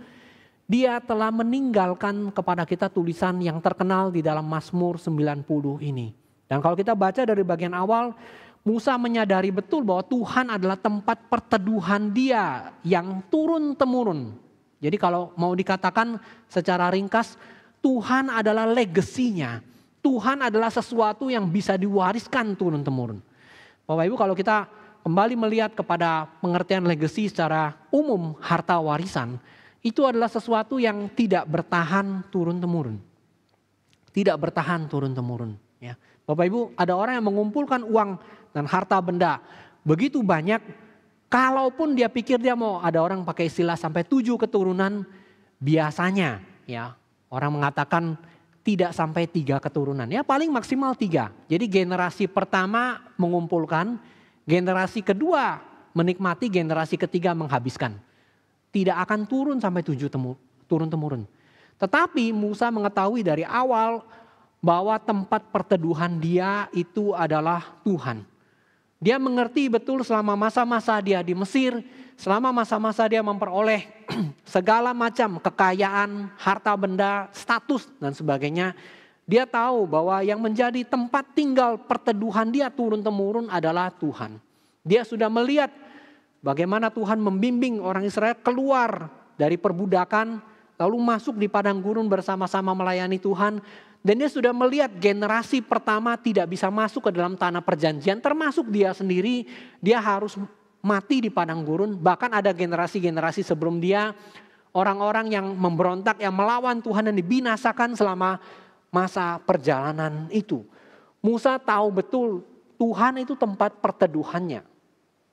Dia telah meninggalkan kepada kita tulisan yang terkenal di dalam Mazmur 90 ini. Dan kalau kita baca dari bagian awal, Musa menyadari betul bahwa Tuhan adalah tempat perteduhan dia yang turun-temurun. Jadi kalau mau dikatakan secara ringkas, Tuhan adalah legasinya. Tuhan adalah sesuatu yang bisa diwariskan turun-temurun. Bapak Ibu, kalau kita kembali melihat kepada pengertian legasi secara umum harta warisan, itu adalah sesuatu yang tidak bertahan turun-temurun. tidak bertahan turun-temurun. Ya. Bapak Ibu, ada orang yang mengumpulkan uang dan harta benda begitu banyak, kalaupun dia pikir dia mau, ada orang pakai istilah sampai 7 keturunan, biasanya ya orang mengatakan tidak sampai 3 keturunan, ya paling maksimal 3. Jadi generasi pertama mengumpulkan, generasi kedua menikmati, generasi ketiga menghabiskan. Tidak akan turun sampai 7 turun-temurun. Tetapi Musa mengetahui dari awal bahwa tempat perteduhan dia itu adalah Tuhan. Dia mengerti betul selama masa-masa dia di Mesir, selama masa-masa dia memperoleh segala macam kekayaan, harta benda, status dan sebagainya. Dia tahu bahwa yang menjadi tempat tinggal perteduhan dia turun-temurun adalah Tuhan. Dia sudah melihat bagaimana Tuhan membimbing orang Israel keluar dari perbudakan, lalu masuk di padang gurun bersama-sama melayani Tuhan. Dan dia sudah melihat generasi pertama tidak bisa masuk ke dalam tanah perjanjian, termasuk dia sendiri, dia harus mati di padang gurun. Bahkan ada generasi-generasi sebelum dia, orang-orang yang memberontak, yang melawan Tuhan dan dibinasakan selama masa perjalanan itu. Musa tahu betul Tuhan itu tempat perteduhannya.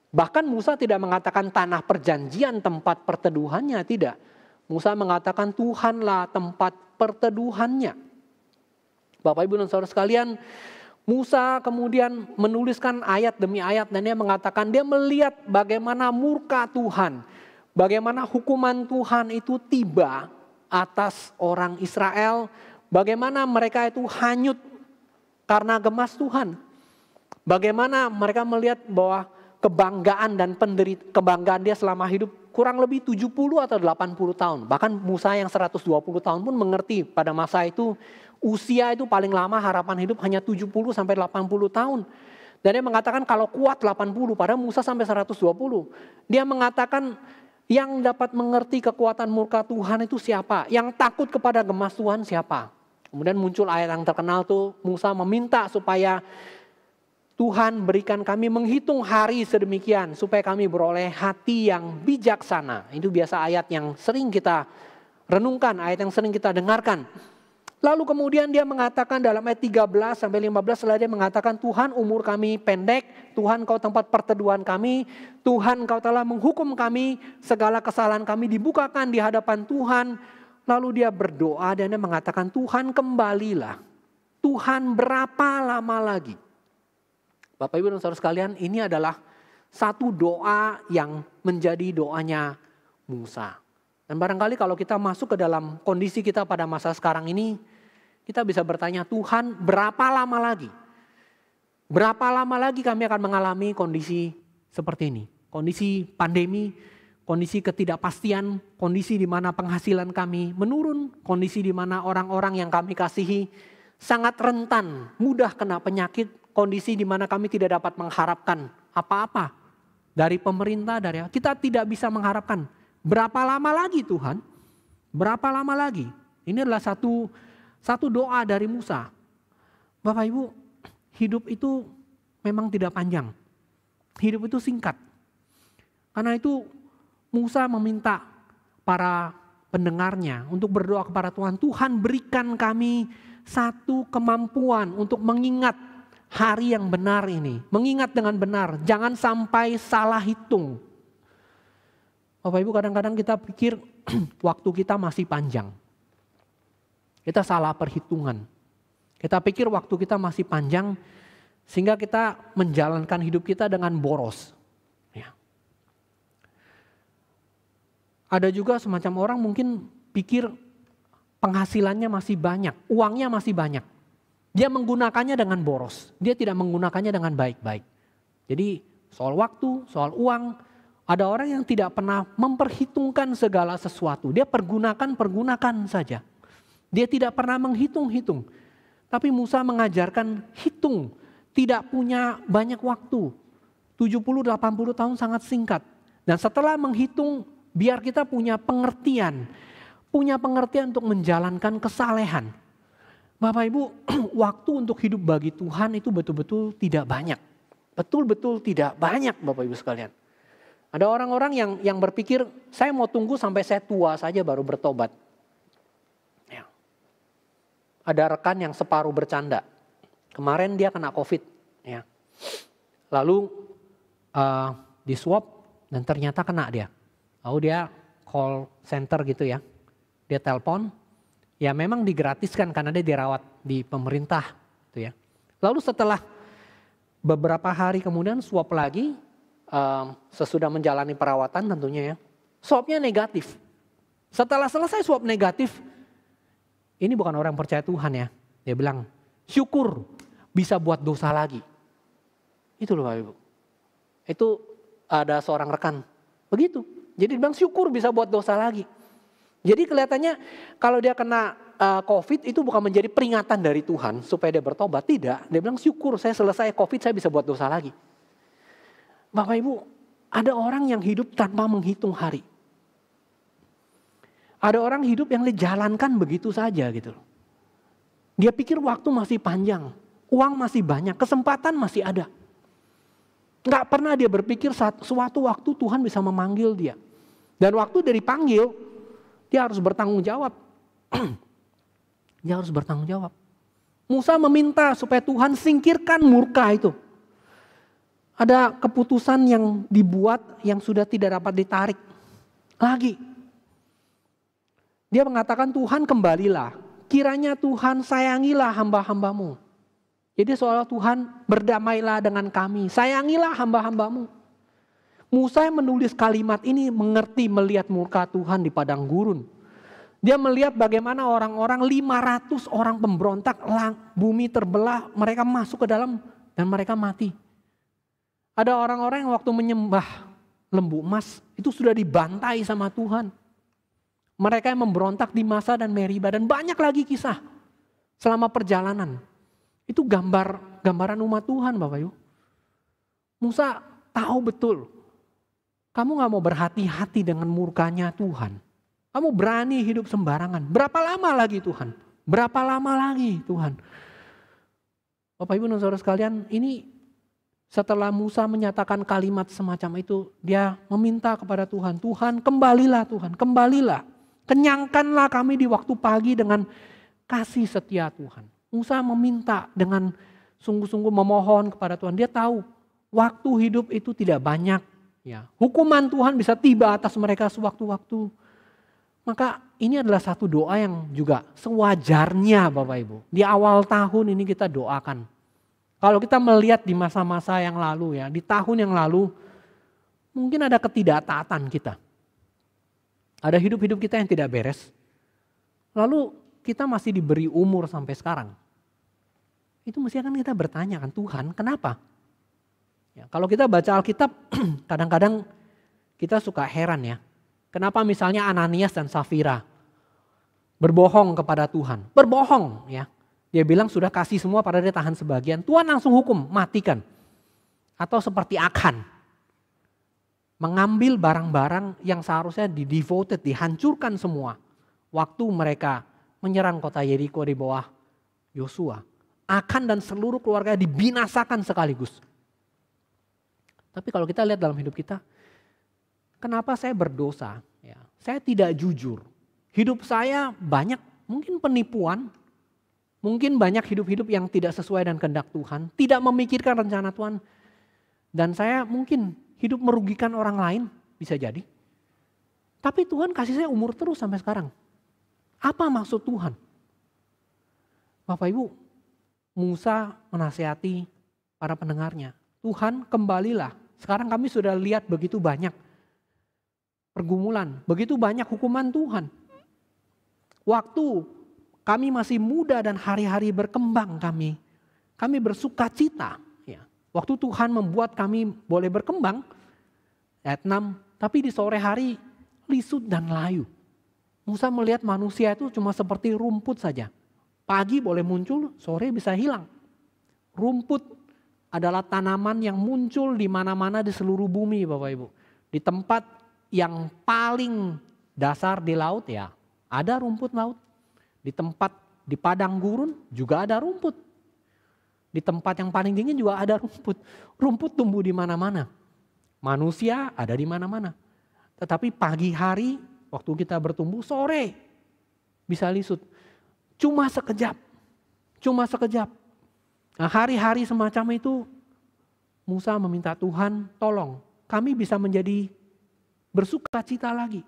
Bahkan Musa tidak mengatakan tanah perjanjian tempat perteduhannya, tidak. Musa mengatakan Tuhanlah tempat perteduhannya. Bapak Ibu dan Saudara sekalian, Musa kemudian menuliskan ayat demi ayat dan dia mengatakan dia melihat bagaimana murka Tuhan. Bagaimana hukuman Tuhan itu tiba atas orang Israel. Bagaimana mereka itu hanyut karena gemas Tuhan. Bagaimana mereka melihat bahwa kebanggaan dan kebanggaan dia selama hidup kurang lebih 70 atau 80 tahun. Bahkan Musa yang 120 tahun pun mengerti pada masa itu usia itu paling lama harapan hidup hanya 70 sampai 80 tahun. Dan dia mengatakan kalau kuat 80, padahal Musa sampai 120. Dia mengatakan yang dapat mengerti kekuatan murka Tuhan itu siapa? Yang takut kepada gemas Tuhan siapa? Kemudian muncul ayat yang terkenal tuh, Musa meminta supaya Tuhan berikan kami menghitung hari sedemikian supaya kami beroleh hati yang bijaksana. Itu biasa ayat yang sering kita renungkan, ayat yang sering kita dengarkan. Lalu kemudian dia mengatakan dalam ayat 13 sampai 15 setelah dia mengatakan Tuhan umur kami pendek, Tuhan kau tempat perteduhan kami, Tuhan kau telah menghukum kami, segala kesalahan kami dibukakan di hadapan Tuhan. Lalu dia berdoa dan dia mengatakan Tuhan kembalilah, Tuhan berapa lama lagi? Bapak Ibu dan Saudara sekalian, ini adalah satu doa yang menjadi doanya Musa. Dan barangkali kalau kita masuk ke dalam kondisi kita pada masa sekarang ini, kita bisa bertanya, Tuhan berapa lama lagi? Berapa lama lagi kami akan mengalami kondisi seperti ini? Kondisi pandemi, kondisi ketidakpastian, kondisi di mana penghasilan kami menurun, kondisi di mana orang-orang yang kami kasihi sangat rentan, mudah kena penyakit, kondisi di mana kami tidak dapat mengharapkan apa-apa dari pemerintah, dari kita tidak bisa mengharapkan. Berapa lama lagi Tuhan? Berapa lama lagi? Ini adalah satu doa dari Musa. Bapak Ibu, hidup itu memang tidak panjang. Hidup itu singkat. Karena itu Musa meminta para pendengarnya untuk berdoa kepada Tuhan. Tuhan berikan kami satu kemampuan untuk mengingat hari yang benar ini. Mengingat dengan benar. Jangan sampai salah hitung. Bapak Ibu kadang-kadang kita pikir waktu kita masih panjang. Kita salah perhitungan. Kita pikir waktu kita masih panjang sehingga kita menjalankan hidup kita dengan boros. Ya. Ada juga semacam orang mungkin pikir penghasilannya masih banyak, uangnya masih banyak. Dia menggunakannya dengan boros. Dia tidak menggunakannya dengan baik-baik. Jadi soal waktu, soal uang, ada orang yang tidak pernah memperhitungkan segala sesuatu. Dia pergunakan saja. Dia tidak pernah menghitung-hitung. Tapi Musa mengajarkan hitung. Tidak punya banyak waktu. 70-80 tahun sangat singkat. Dan setelah menghitung, biar kita punya pengertian. Punya pengertian untuk menjalankan kesalehan. Bapak Ibu, waktu untuk hidup bagi Tuhan itu betul-betul tidak banyak. Betul-betul tidak banyak Bapak Ibu sekalian. Ada orang-orang yang berpikir, saya mau tunggu sampai saya tua saja baru bertobat. Ya. ada rekan yang separuh bercanda. Kemarin dia kena COVID. Ya. Lalu di swab dan ternyata kena dia. Lalu dia call center gitu ya. Dia telepon. Ya memang digratiskan karena dia dirawat di pemerintah. Gitu ya. Lalu setelah beberapa hari kemudian swab lagi. Sesudah menjalani perawatan tentunya ya. Swabnya negatif. Setelah selesai swab negatif. Ini bukan orang percaya Tuhan ya. Dia bilang, syukur bisa buat dosa lagi. Itu loh Bapak Ibu. Itu ada seorang rekan. Begitu. Jadi dia bilang syukur bisa buat dosa lagi. Jadi kelihatannya kalau dia kena COVID itu bukan menjadi peringatan dari Tuhan supaya dia bertobat. Tidak. Dia bilang syukur saya selesai COVID saya bisa buat dosa lagi. Bapak Ibu, ada orang yang hidup tanpa menghitung hari. Ada orang hidup yang dijalankan begitu saja gitu. Dia pikir waktu masih panjang, uang masih banyak, kesempatan masih ada. Gak pernah dia berpikir suatu waktu Tuhan bisa memanggil dia. Dan waktu dia dipanggil, dia harus bertanggung jawab. Dia harus bertanggung jawab. Musa meminta supaya Tuhan singkirkan murka itu. Ada keputusan yang dibuat yang sudah tidak dapat ditarik lagi. Dia mengatakan Tuhan kembalilah. Kiranya Tuhan sayangilah hamba-hambamu. Jadi seolah Tuhan berdamailah dengan kami. Sayangilah hamba-hambamu. Musa yang menulis kalimat ini mengerti melihat murka Tuhan di padang gurun. Dia melihat bagaimana orang-orang 500 orang pemberontak, bumi terbelah, mereka masuk ke dalam dan mereka mati. Ada orang-orang yang waktu menyembah lembu emas itu sudah dibantai sama Tuhan. Mereka yang memberontak di Masa dan Meriba dan banyak lagi kisah selama perjalanan. Itu gambaran umat Tuhan Bapak Ibu. Musa tahu betul. Kamu gak mau berhati-hati dengan murkanya Tuhan. Kamu berani hidup sembarangan. Berapa lama lagi Tuhan? Berapa lama lagi Tuhan? Bapak Ibu dan saudara sekalian, ini setelah Musa menyatakan kalimat semacam itu, dia meminta kepada Tuhan, Tuhan kembalilah Tuhan, kembalilah. Kenyangkanlah kami di waktu pagi dengan kasih setia Tuhan. Musa meminta dengan sungguh-sungguh memohon kepada Tuhan. Dia tahu waktu hidup itu tidak banyak. Ya, hukuman Tuhan bisa tiba atas mereka sewaktu-waktu. Maka ini adalah satu doa yang juga sewajarnya Bapak Ibu. Di awal tahun ini kita doakan. Kalau kita melihat di masa-masa yang lalu ya, di tahun yang lalu mungkin ada ketidaktaatan kita. Ada hidup-hidup kita yang tidak beres. Lalu kita masih diberi umur sampai sekarang. Itu mesti kan kita bertanya kan, Tuhan kenapa? Ya, kalau kita baca Alkitab kadang-kadang kita suka heran ya. Kenapa misalnya Ananias dan Safira berbohong kepada Tuhan. Berbohong ya. Dia bilang sudah kasih semua pada dia tahan sebagian. Tuhan langsung hukum, matikan. Atau seperti Akan. Mengambil barang-barang yang seharusnya di-devoted, dihancurkan semua. Waktu mereka menyerang kota Yeriko di bawah Yosua. Akan dan seluruh keluarga dibinasakan sekaligus. Tapi kalau kita lihat dalam hidup kita, kenapa saya berdosa? Ya, saya tidak jujur. Hidup saya banyak mungkin penipuan, mungkin banyak hidup-hidup yang tidak sesuai dengan kehendak Tuhan, tidak memikirkan rencana Tuhan. Dan saya mungkin hidup merugikan orang lain, bisa jadi. Tapi Tuhan kasih saya umur terus sampai sekarang. Apa maksud Tuhan? Bapak Ibu, Musa menasihati para pendengarnya. Tuhan kembalilah. Sekarang kami sudah lihat begitu banyak pergumulan, begitu banyak hukuman Tuhan. Waktu kami masih muda dan hari-hari berkembang kami bersuka cita. Ya. Waktu Tuhan membuat kami boleh berkembang, ayat 6, tapi di sore hari lisut dan layu. Musa melihat manusia itu cuma seperti rumput saja. Pagi boleh muncul, sore bisa hilang. Rumput adalah tanaman yang muncul di mana-mana di seluruh bumi Bapak Ibu. Di tempat yang paling dasar di laut ya ada rumput laut. Di tempat di padang gurun juga ada rumput. Di tempat yang paling dingin juga ada rumput. Rumput tumbuh di mana-mana. Manusia ada di mana-mana. Tetapi pagi hari waktu kita bertumbuh, sore bisa lisut. Cuma sekejap. Cuma sekejap. Nah, hari-hari semacam itu Musa meminta Tuhan, tolong kami bisa menjadi bersuka cita lagi.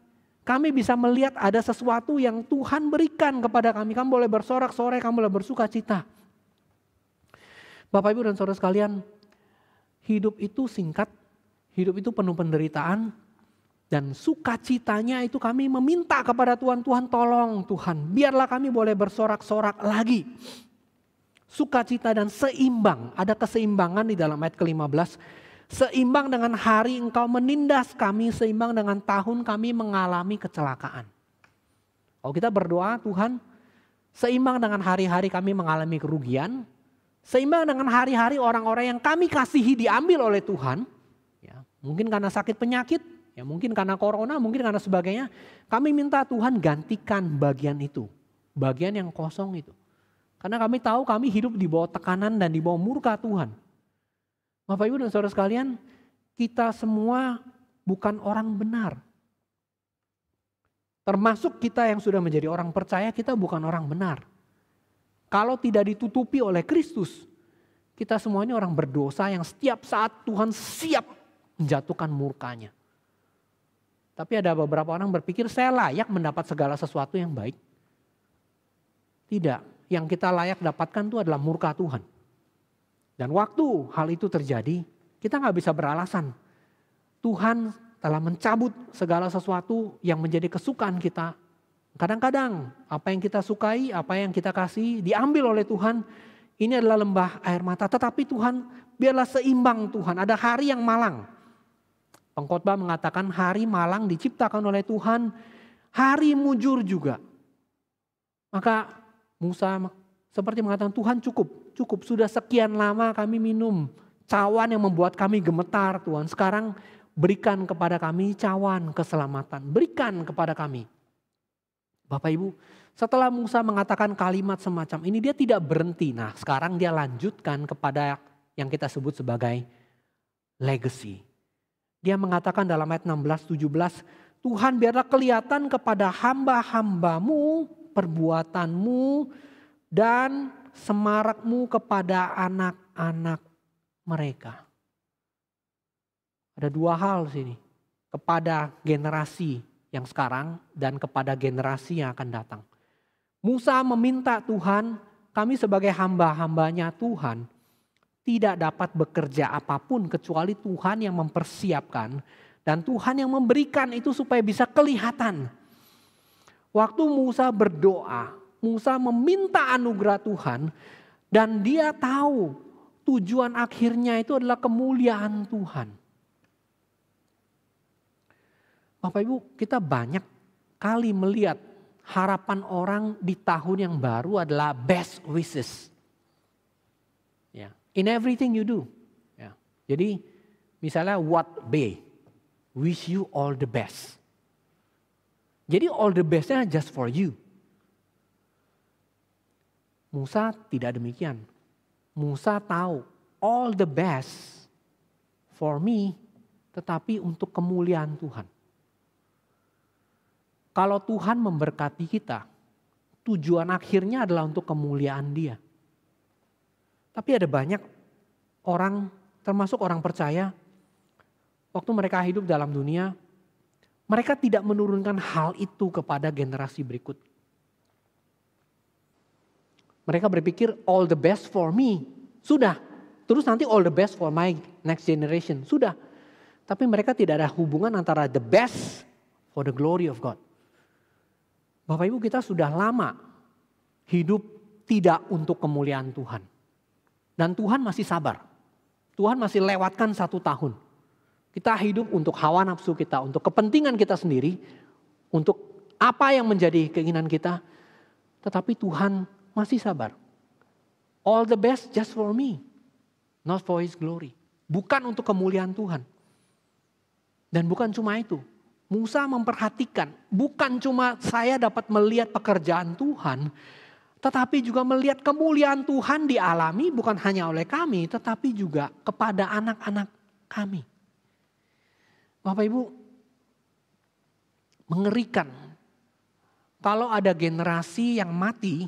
Kami bisa melihat ada sesuatu yang Tuhan berikan kepada kami. Kamu boleh bersorak-sorai, kamu boleh bersuka cita. Bapak Ibu dan saudara sekalian, hidup itu singkat, hidup itu penuh penderitaan, dan sukacitanya itu kami meminta kepada Tuhan, Tuhan tolong Tuhan, biarlah kami boleh bersorak-sorak lagi. Sukacita dan seimbang, ada keseimbangan di dalam ayat ke-15. Seimbang dengan hari engkau menindas kami, seimbang dengan tahun kami mengalami kecelakaan. Kalau kita berdoa, Tuhan, seimbang dengan hari-hari kami mengalami kerugian, seimbang dengan hari-hari orang-orang yang kami kasihi diambil oleh Tuhan, ya, mungkin karena sakit penyakit, ya, mungkin karena corona, mungkin karena sebagainya. Kami minta Tuhan gantikan bagian itu, bagian yang kosong itu. Karena kami tahu kami hidup di bawah tekanan dan di bawah murka Tuhan. Bapak Ibu dan saudara sekalian, kita semua bukan orang benar. Termasuk kita yang sudah menjadi orang percaya, kita bukan orang benar. Kalau tidak ditutupi oleh Kristus, kita semuanya orang berdosa yang setiap saat Tuhan siap menjatuhkan murkanya. Tapi ada beberapa orang berpikir saya layak mendapat segala sesuatu yang baik. Tidak. Yang kita layak dapatkan itu adalah murka Tuhan. Dan waktu hal itu terjadi, kita gak bisa beralasan. Tuhan telah mencabut segala sesuatu yang menjadi kesukaan kita. Kadang-kadang apa yang kita sukai, apa yang kita kasih diambil oleh Tuhan. Ini adalah lembah air mata. Tetapi Tuhan biarlah seimbang Tuhan. Ada hari yang malang. Pengkhotbah mengatakan hari malang diciptakan oleh Tuhan. Hari mujur juga. Maka Musa seperti mengatakan Tuhan cukup. Sudah sekian lama kami minum cawan yang membuat kami gemetar Tuhan. Sekarang berikan kepada kami cawan keselamatan. Berikan kepada kami. Bapak Ibu, setelah Musa mengatakan kalimat semacam ini dia tidak berhenti. Nah sekarang dia lanjutkan kepada yang kita sebut sebagai legacy. Dia mengatakan dalam ayat 16-17, Tuhan biarlah kelihatan kepada hamba-hambamu perbuatanmu dan semarakmu kepada anak-anak mereka. Ada dua hal sini. Kepada generasi yang sekarang dan kepada generasi yang akan datang. Musa meminta Tuhan, kami sebagai hamba-hambanya Tuhan tidak dapat bekerja apapun kecuali Tuhan yang mempersiapkan dan Tuhan yang memberikan itu supaya bisa kelihatan. Waktu Musa berdoa, Musa meminta anugerah Tuhan dan dia tahu tujuan akhirnya itu adalah kemuliaan Tuhan. Bapak Ibu, kita banyak kali melihat harapan orang di tahun yang baru adalah best wishes. Ya, in everything you do. Ya. Jadi misalnya what be, wish you all the best. Jadi all the bestnya just for you. Musa tidak demikian. Musa tahu all the best for me tetapi untuk kemuliaan Tuhan. Kalau Tuhan memberkati kita, tujuan akhirnya adalah untuk kemuliaan Dia. Tapi ada banyak orang, termasuk orang percaya, waktu mereka hidup dalam dunia, mereka tidak menurunkan hal itu kepada generasi berikut. Mereka berpikir all the best for me. Sudah. Terus nanti all the best for my next generation. Sudah. Tapi mereka tidak ada hubungan antara the best for the glory of God. Bapak Ibu, kita sudah lama hidup tidak untuk kemuliaan Tuhan. Dan Tuhan masih sabar. Tuhan masih lewatkan 1 tahun. Kita hidup untuk hawa nafsu kita, untuk kepentingan kita sendiri, untuk apa yang menjadi keinginan kita. Tetapi Tuhan masih sabar. All the best just for me, not for His glory. Bukan untuk kemuliaan Tuhan. Dan bukan cuma itu. Musa memperhatikan, bukan cuma saya dapat melihat pekerjaan Tuhan, tetapi juga melihat kemuliaan Tuhan dialami bukan hanya oleh kami, tetapi juga kepada anak-anak kami. Bapak Ibu, mengerikan kalau ada generasi yang mati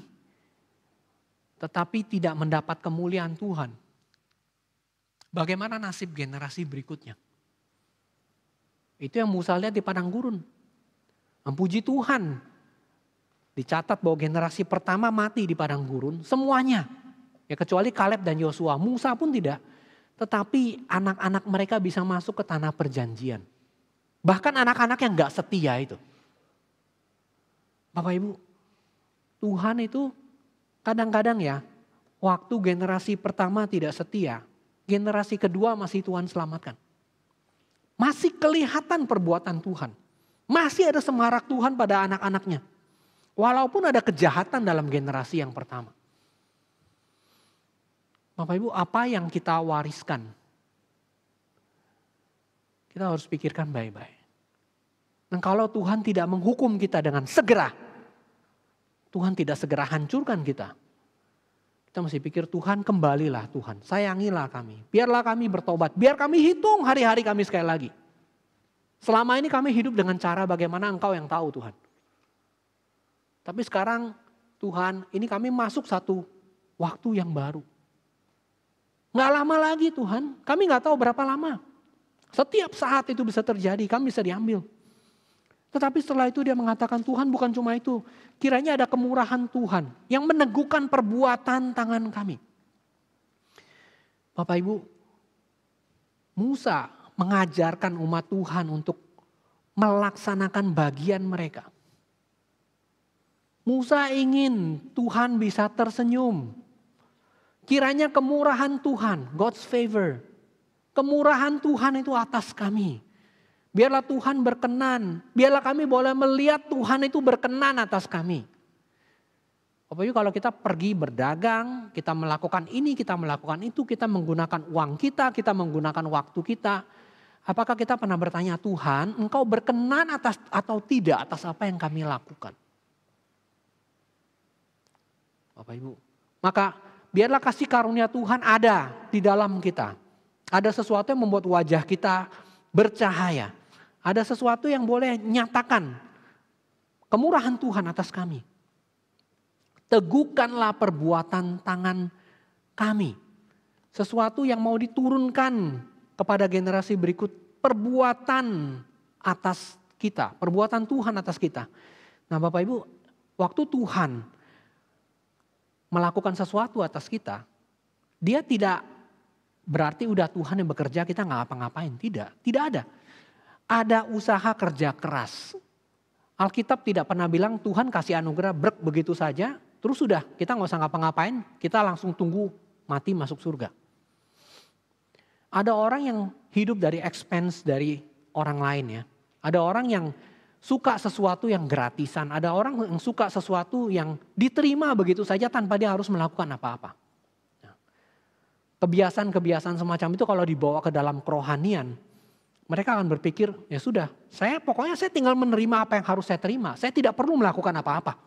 tetapi tidak mendapat kemuliaan Tuhan, bagaimana nasib generasi berikutnya? Itu yang Musa lihat di padang gurun. Puji Tuhan, dicatat bahwa generasi pertama mati di padang gurun, semuanya. Ya kecuali Kaleb dan Yosua, Musa pun tidak. Tetapi anak-anak mereka bisa masuk ke tanah perjanjian. Bahkan anak-anak yang gak setia itu. Bapak Ibu, Tuhan itu kadang-kadang ya, waktu generasi pertama tidak setia, generasi kedua masih Tuhan selamatkan. Masih kelihatan perbuatan Tuhan. Masih ada semarak Tuhan pada anak-anaknya. Walaupun ada kejahatan dalam generasi yang pertama. Bapak Ibu, apa yang kita wariskan? Kita harus pikirkan baik-baik. Dan kalau Tuhan tidak menghukum kita dengan segera, Tuhan tidak segera hancurkan kita. Kita mesti pikir, Tuhan kembalilah Tuhan, sayangilah kami. Biarlah kami bertobat, biar kami hitung hari-hari kami sekali lagi. Selama ini kami hidup dengan cara bagaimana Engkau yang tahu Tuhan. Tapi sekarang Tuhan, ini kami masuk satu waktu yang baru. Gak lama lagi Tuhan, kami gak tahu berapa lama. Setiap saat itu bisa terjadi, kami bisa diambil. Tetapi setelah itu dia mengatakan, Tuhan bukan cuma itu. Kiranya ada kemurahan Tuhan yang meneguhkan perbuatan tangan kami. Bapak Ibu, Musa mengajarkan umat Tuhan untuk melaksanakan bagian mereka. Musa ingin Tuhan bisa tersenyum. Kiranya kemurahan Tuhan, God's favor. Kemurahan Tuhan itu atas kami. Biarlah Tuhan berkenan. Biarlah kami boleh melihat Tuhan itu berkenan atas kami. Apalagi kalau kita pergi berdagang, kita melakukan ini, kita melakukan itu, kita menggunakan uang kita menggunakan waktu kita. Apakah kita pernah bertanya, Tuhan, Engkau berkenan atas atau tidak atas apa yang kami lakukan? Bapak Ibu, maka biarlah kasih karunia Tuhan ada di dalam kita. Ada sesuatu yang membuat wajah kita bercahaya. Ada sesuatu yang boleh nyatakan kemurahan Tuhan atas kami. Teguhkanlah perbuatan tangan kami. Sesuatu yang mau diturunkan kepada generasi berikut. Perbuatan atas kita. Perbuatan Tuhan atas kita. Nah Bapak Ibu, waktu Tuhan melakukan sesuatu atas kita, dia tidak berarti udah Tuhan yang bekerja kita nggak apa-ngapain. Tidak ada. Ada usaha kerja keras. Alkitab tidak pernah bilang Tuhan kasih anugerah brek begitu saja, terus sudah kita nggak usah ngapa-ngapain, kita langsung tunggu mati masuk surga. Ada orang yang hidup dari expense dari orang lain ya. Ada orang yang suka sesuatu yang gratisan, ada orang yang suka sesuatu yang diterima begitu saja tanpa dia harus melakukan apa-apa. Kebiasaan-kebiasaan semacam itu kalau dibawa ke dalam kerohanian, mereka akan berpikir, ya sudah, saya tinggal menerima apa yang harus saya terima. Saya tidak perlu melakukan apa-apa.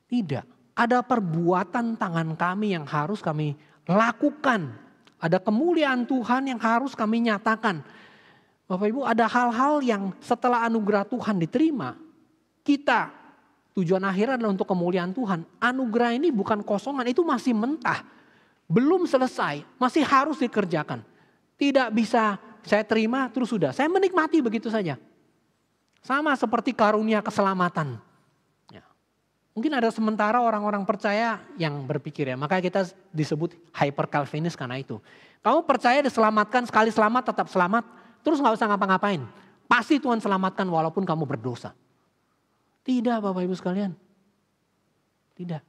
Tidak, ada perbuatan tangan kami yang harus kami lakukan. Ada kemuliaan Tuhan yang harus kami nyatakan. Bapak Ibu, ada hal-hal yang setelah anugerah Tuhan diterima, kita tujuan akhir adalah untuk kemuliaan Tuhan. Anugerah ini bukan kosongan, itu masih mentah. Belum selesai, masih harus dikerjakan. Tidak bisa saya terima terus sudah, saya menikmati begitu saja. Sama seperti karunia keselamatan. Ya. Mungkin ada sementara orang-orang percaya yang berpikir ya, makanya kita disebut hyper Calvinis karena itu. Kamu percaya diselamatkan, sekali selamat tetap selamat, terus gak usah ngapa-ngapain. Pasti Tuhan selamatkan walaupun kamu berdosa. Tidak Bapak Ibu sekalian. Tidak.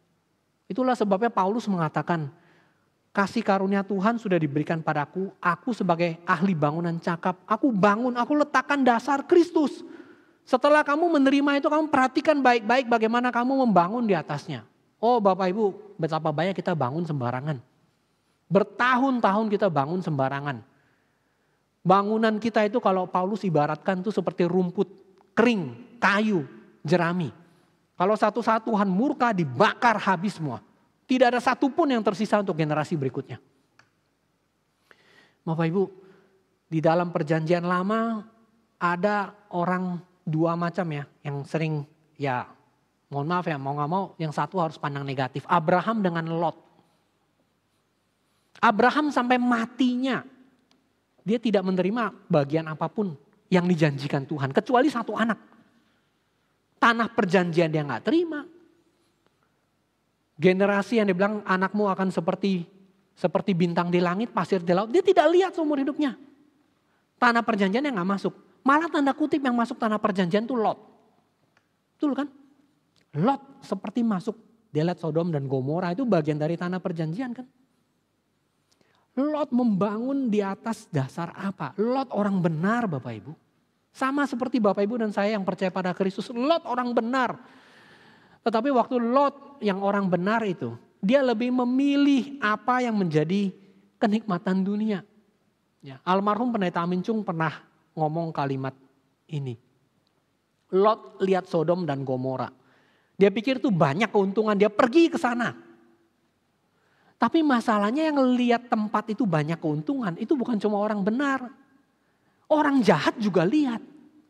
Itulah sebabnya Paulus mengatakan, kasih karunia Tuhan sudah diberikan padaku, aku sebagai ahli bangunan cakap, aku bangun, aku letakkan dasar Kristus. Setelah kamu menerima itu, kamu perhatikan baik-baik bagaimana kamu membangun di atasnya. Oh Bapak Ibu, betapa banyak kita bangun sembarangan. Bertahun-tahun kita bangun sembarangan. Bangunan kita itu kalau Paulus ibaratkan itu seperti rumput kering, kayu, jerami. Kalau satu-saat Tuhan murka dibakar habis semua. Tidak ada satupun yang tersisa untuk generasi berikutnya. Bapak Ibu, di dalam perjanjian lama ada orang dua macam ya. Yang sering ya mohon maaf ya mau gak mau yang satu harus pandang negatif. Abraham dengan Lot. Abraham sampai matinya, dia tidak menerima bagian apapun yang dijanjikan Tuhan. Kecuali satu anak. Tanah perjanjian dia gak terima. Generasi yang dibilang anakmu akan seperti bintang di langit, pasir di laut. Dia tidak lihat seumur hidupnya. Tanah perjanjian yang gak masuk. Malah tanda kutip yang masuk tanah perjanjian itu Lot. Betul kan? Lot seperti masuk. Dia lihat Sodom dan Gomora itu bagian dari tanah perjanjian kan. Lot membangun di atas dasar apa? Lot orang benar Bapak Ibu. Sama seperti Bapak Ibu dan saya yang percaya pada Kristus. Lot orang benar. Tetapi waktu Lot yang orang benar itu, dia lebih memilih apa yang menjadi kenikmatan dunia. Ya, almarhum Pendeta Amin Chung pernah ngomong kalimat ini. Lot lihat Sodom dan Gomora. Dia pikir itu banyak keuntungan, dia pergi ke sana. Tapi masalahnya yang lihat tempat itu banyak keuntungan, itu bukan cuma orang benar. Orang jahat juga lihat.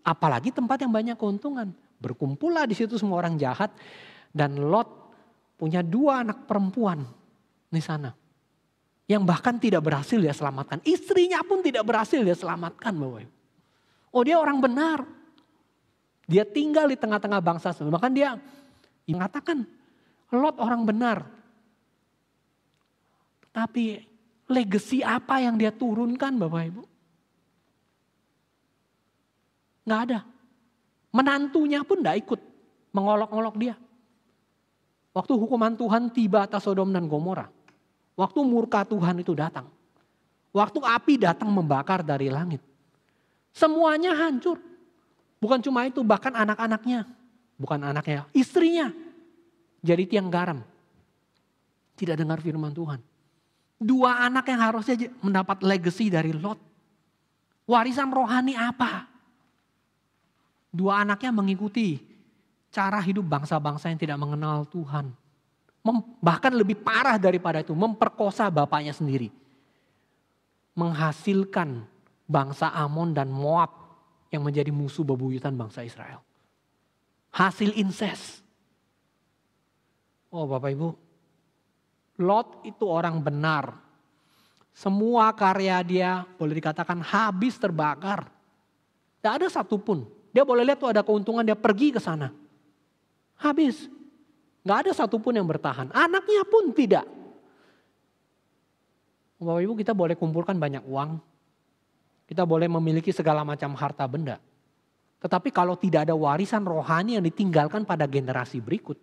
Apalagi tempat yang banyak keuntungan. Berkumpullah di situ semua orang jahat. Dan Lot punya 2 anak perempuan di sana. Yang bahkan tidak berhasil dia selamatkan. Istrinya pun tidak berhasil dia selamatkan Bapak Ibu. Oh dia orang benar. Dia tinggal di tengah-tengah bangsa. Bahkan dia mengatakan Lot orang benar. Tapi legacy apa yang dia turunkan Bapak Ibu? Nggak ada. Menantunya pun nggak ikut mengolok-olok dia. Waktu hukuman Tuhan tiba atas Sodom dan Gomora. Waktu murka Tuhan itu datang. Waktu api datang membakar dari langit. Semuanya hancur. Bukan cuma itu, bahkan anak-anaknya. Bukan anaknya, istrinya. Jadi tiang garam. Tidak dengar firman Tuhan. 2 anak yang harusnya mendapat legacy dari Lot. Warisan rohani apa? 2 anaknya mengikuti cara hidup bangsa-bangsa yang tidak mengenal Tuhan. Bahkan lebih parah daripada itu, memperkosa bapaknya sendiri. Menghasilkan bangsa Amon dan Moab yang menjadi musuh bebuyutan bangsa Israel. Hasil incest. Oh Bapak Ibu, Lot itu orang benar. Semua karya dia boleh dikatakan habis terbakar. Tidak ada satupun. Dia boleh lihat tuh ada keuntungan dia pergi ke sana. Habis. Gak ada satupun yang bertahan. Anaknya pun tidak. Bapak Ibu kita boleh kumpulkan banyak uang. Kita boleh memiliki segala macam harta benda. Tetapi kalau tidak ada warisan rohani yang ditinggalkan pada generasi berikut.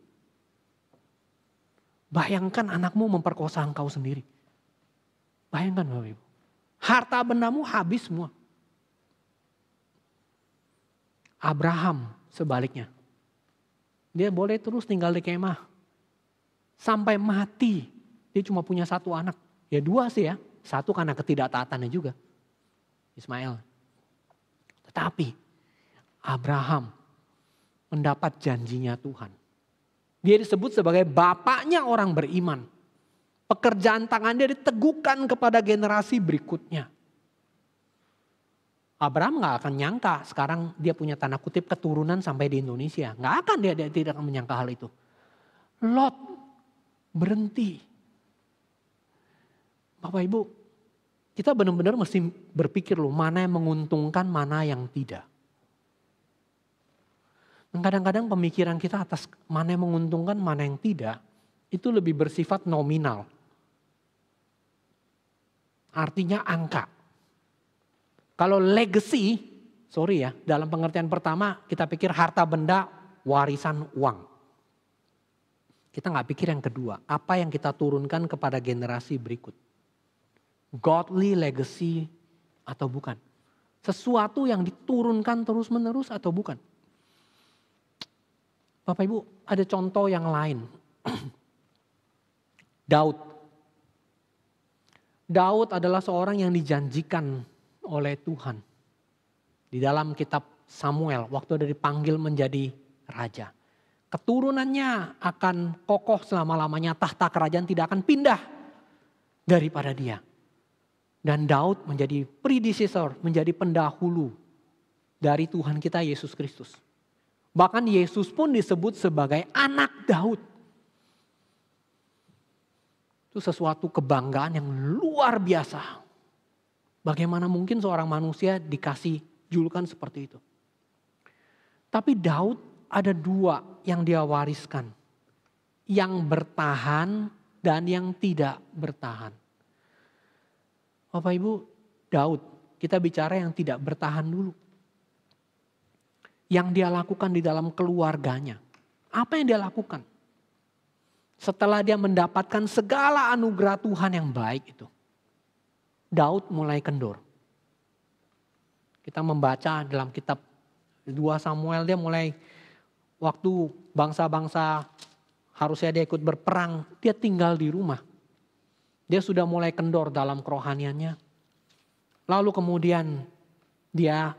Bayangkan anakmu memperkosa engkau sendiri. Bayangkan Bapak Ibu. Harta bendamu habis semua. Abraham sebaliknya. Dia boleh terus tinggal di kemah. Sampai mati. Dia cuma punya 1 anak. Ya 2 sih ya. 1 karena ketidaktaatannya juga. Ismail. Tetapi Abraham mendapat janjinya Tuhan. Dia disebut sebagai bapaknya orang beriman. Pekerjaan tangan dia diteguhkan kepada generasi berikutnya. Abraham gak akan nyangka sekarang dia punya tanda kutip keturunan sampai di Indonesia. Gak akan dia tidak akan menyangka hal itu. Lot berhenti. Bapak Ibu, kita benar-benar mesti berpikir loh mana yang menguntungkan, mana yang tidak. Kadang-kadang pemikiran kita atas mana yang menguntungkan, mana yang tidak, itu lebih bersifat nominal. Artinya angka. Kalau legacy, sorry ya, dalam pengertian pertama kita pikir harta benda, warisan uang. Kita gak pikir yang kedua, apa yang kita turunkan kepada generasi berikut. Godly legacy atau bukan. Sesuatu yang diturunkan terus-menerus atau bukan. Bapak Ibu, ada contoh yang lain. Daud. Daud adalah seorang yang dijanjikan oleh Tuhan. Di dalam kitab Samuel, waktu dia dipanggil menjadi raja. Keturunannya akan kokoh selama-lamanya, tahta kerajaan tidak akan pindah daripada dia. Dan Daud menjadi predecessor, menjadi pendahulu dari Tuhan kita Yesus Kristus. Bahkan Yesus pun disebut sebagai anak Daud. Itu sesuatu kebanggaan yang luar biasa. Bagaimana mungkin seorang manusia dikasih julukan seperti itu. Tapi Daud ada dua yang dia wariskan. Yang bertahan dan yang tidak bertahan. Bapak Ibu, Daud, kita bicara yang tidak bertahan dulu. Yang dia lakukan di dalam keluarganya. Apa yang dia lakukan? Setelah dia mendapatkan segala anugerah Tuhan yang baik itu. Daud mulai kendor. Kita membaca dalam kitab 2 Samuel, dia mulai waktu bangsa-bangsa harusnya dia ikut berperang, dia tinggal di rumah. Dia sudah mulai kendor dalam kerohaniannya. Lalu kemudian dia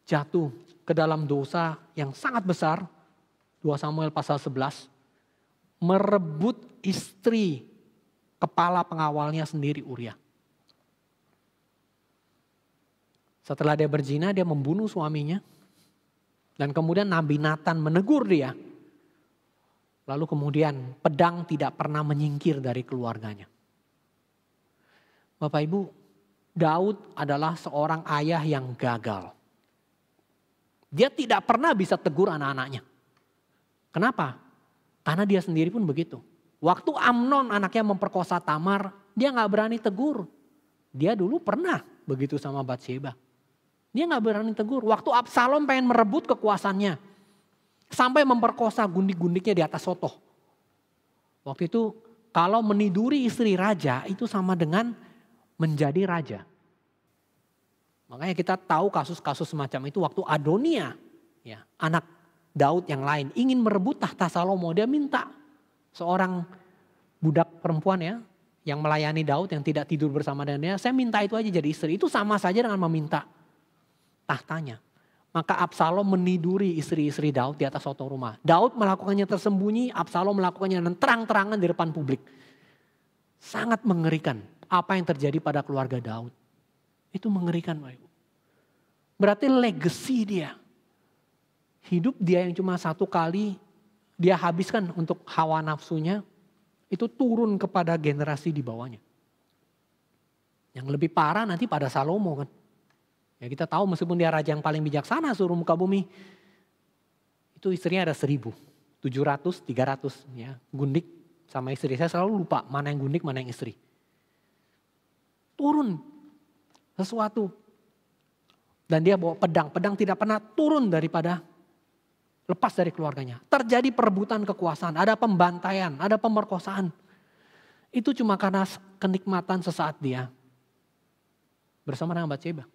jatuh ke dalam dosa yang sangat besar. 2 Samuel pasal 11. Merebut istri kepala pengawalnya sendiri, Uria. Setelah dia berzina, dia membunuh suaminya. Dan kemudian Nabi Nathan menegur dia. Lalu kemudian pedang tidak pernah menyingkir dari keluarganya. Bapak Ibu, Daud adalah seorang ayah yang gagal. Dia tidak pernah bisa tegur anak-anaknya. Kenapa? Karena dia sendiri pun begitu. Waktu Amnon anaknya memperkosa Tamar, dia gak berani tegur. Dia dulu pernah begitu sama Batsheba. Dia gak berani tegur. Waktu Absalom pengen merebut kekuasaannya. Sampai memperkosa gundik-gundiknya di atas sotoh. Waktu itu kalau meniduri istri raja itu sama dengan menjadi raja. Makanya kita tahu kasus-kasus semacam itu waktu Adonia, ya, anak Daud yang lain ingin merebut tahta Salomo, dia minta seorang budak perempuan ya yang melayani Daud yang tidak tidur bersama dengan dia, saya minta itu aja jadi istri. Itu sama saja dengan meminta tahtanya. Maka Absalom meniduri istri-istri Daud di atas soto rumah. Daud melakukannya tersembunyi, Absalom melakukannya dengan terang-terangan di depan publik. Sangat mengerikan apa yang terjadi pada keluarga Daud. Itu mengerikan, Bapak Ibu. Berarti legacy dia. Hidup dia yang cuma satu kali dia habiskan untuk hawa nafsunya, itu turun kepada generasi di bawahnya. Yang lebih parah nanti pada Salomo kan. Ya kita tahu meskipun dia raja yang paling bijaksana seluruh muka bumi. Itu istrinya ada 1.000, 700, 300 ya. Gundik sama istri, saya selalu lupa mana yang gundik mana yang istri. Turun sesuatu. Dan dia bawa pedang, pedang tidak pernah turun daripada lepas dari keluarganya. Terjadi perebutan kekuasaan, ada pembantaian, ada pemerkosaan. Itu cuma karena kenikmatan sesaat dia bersama dengan Batsheba.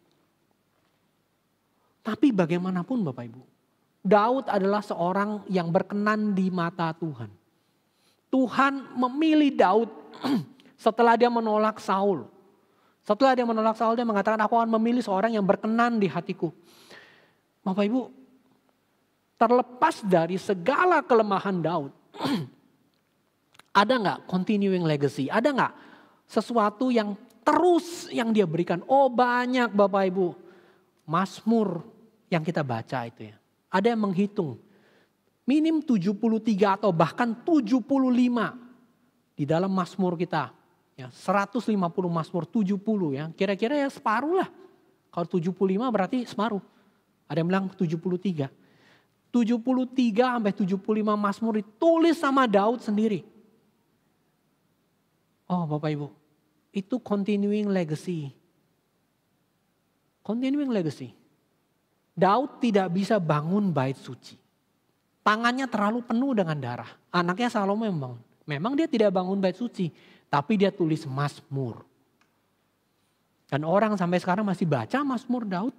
Tapi bagaimanapun Bapak Ibu, Daud adalah seorang yang berkenan di mata Tuhan. Tuhan memilih Daud setelah dia menolak Saul. Setelah dia menolak Saul, dia mengatakan aku akan memilih seorang yang berkenan di hatiku. Bapak Ibu, terlepas dari segala kelemahan Daud, ada gak continuing legacy? Ada gak sesuatu yang terus yang dia berikan? Oh banyak Bapak Ibu. Mazmur yang kita baca itu ya. Ada yang menghitung. Minim 73 atau bahkan 75 di dalam Mazmur kita. Ya, 150 Mazmur 70 ya. Kira-kira ya separuh lah. Kalau 75 berarti separuh. Ada yang bilang 73. 73 sampai 75 Mazmur ditulis sama Daud sendiri. Oh Bapak Ibu, itu continuing legacy. Continuing legacy. Daud tidak bisa bangun bait suci. Tangannya terlalu penuh dengan darah. Anaknya Salomo yang bangun. Memang dia tidak bangun bait suci. Tapi dia tulis Mazmur. Dan orang sampai sekarang masih baca Mazmur Daud.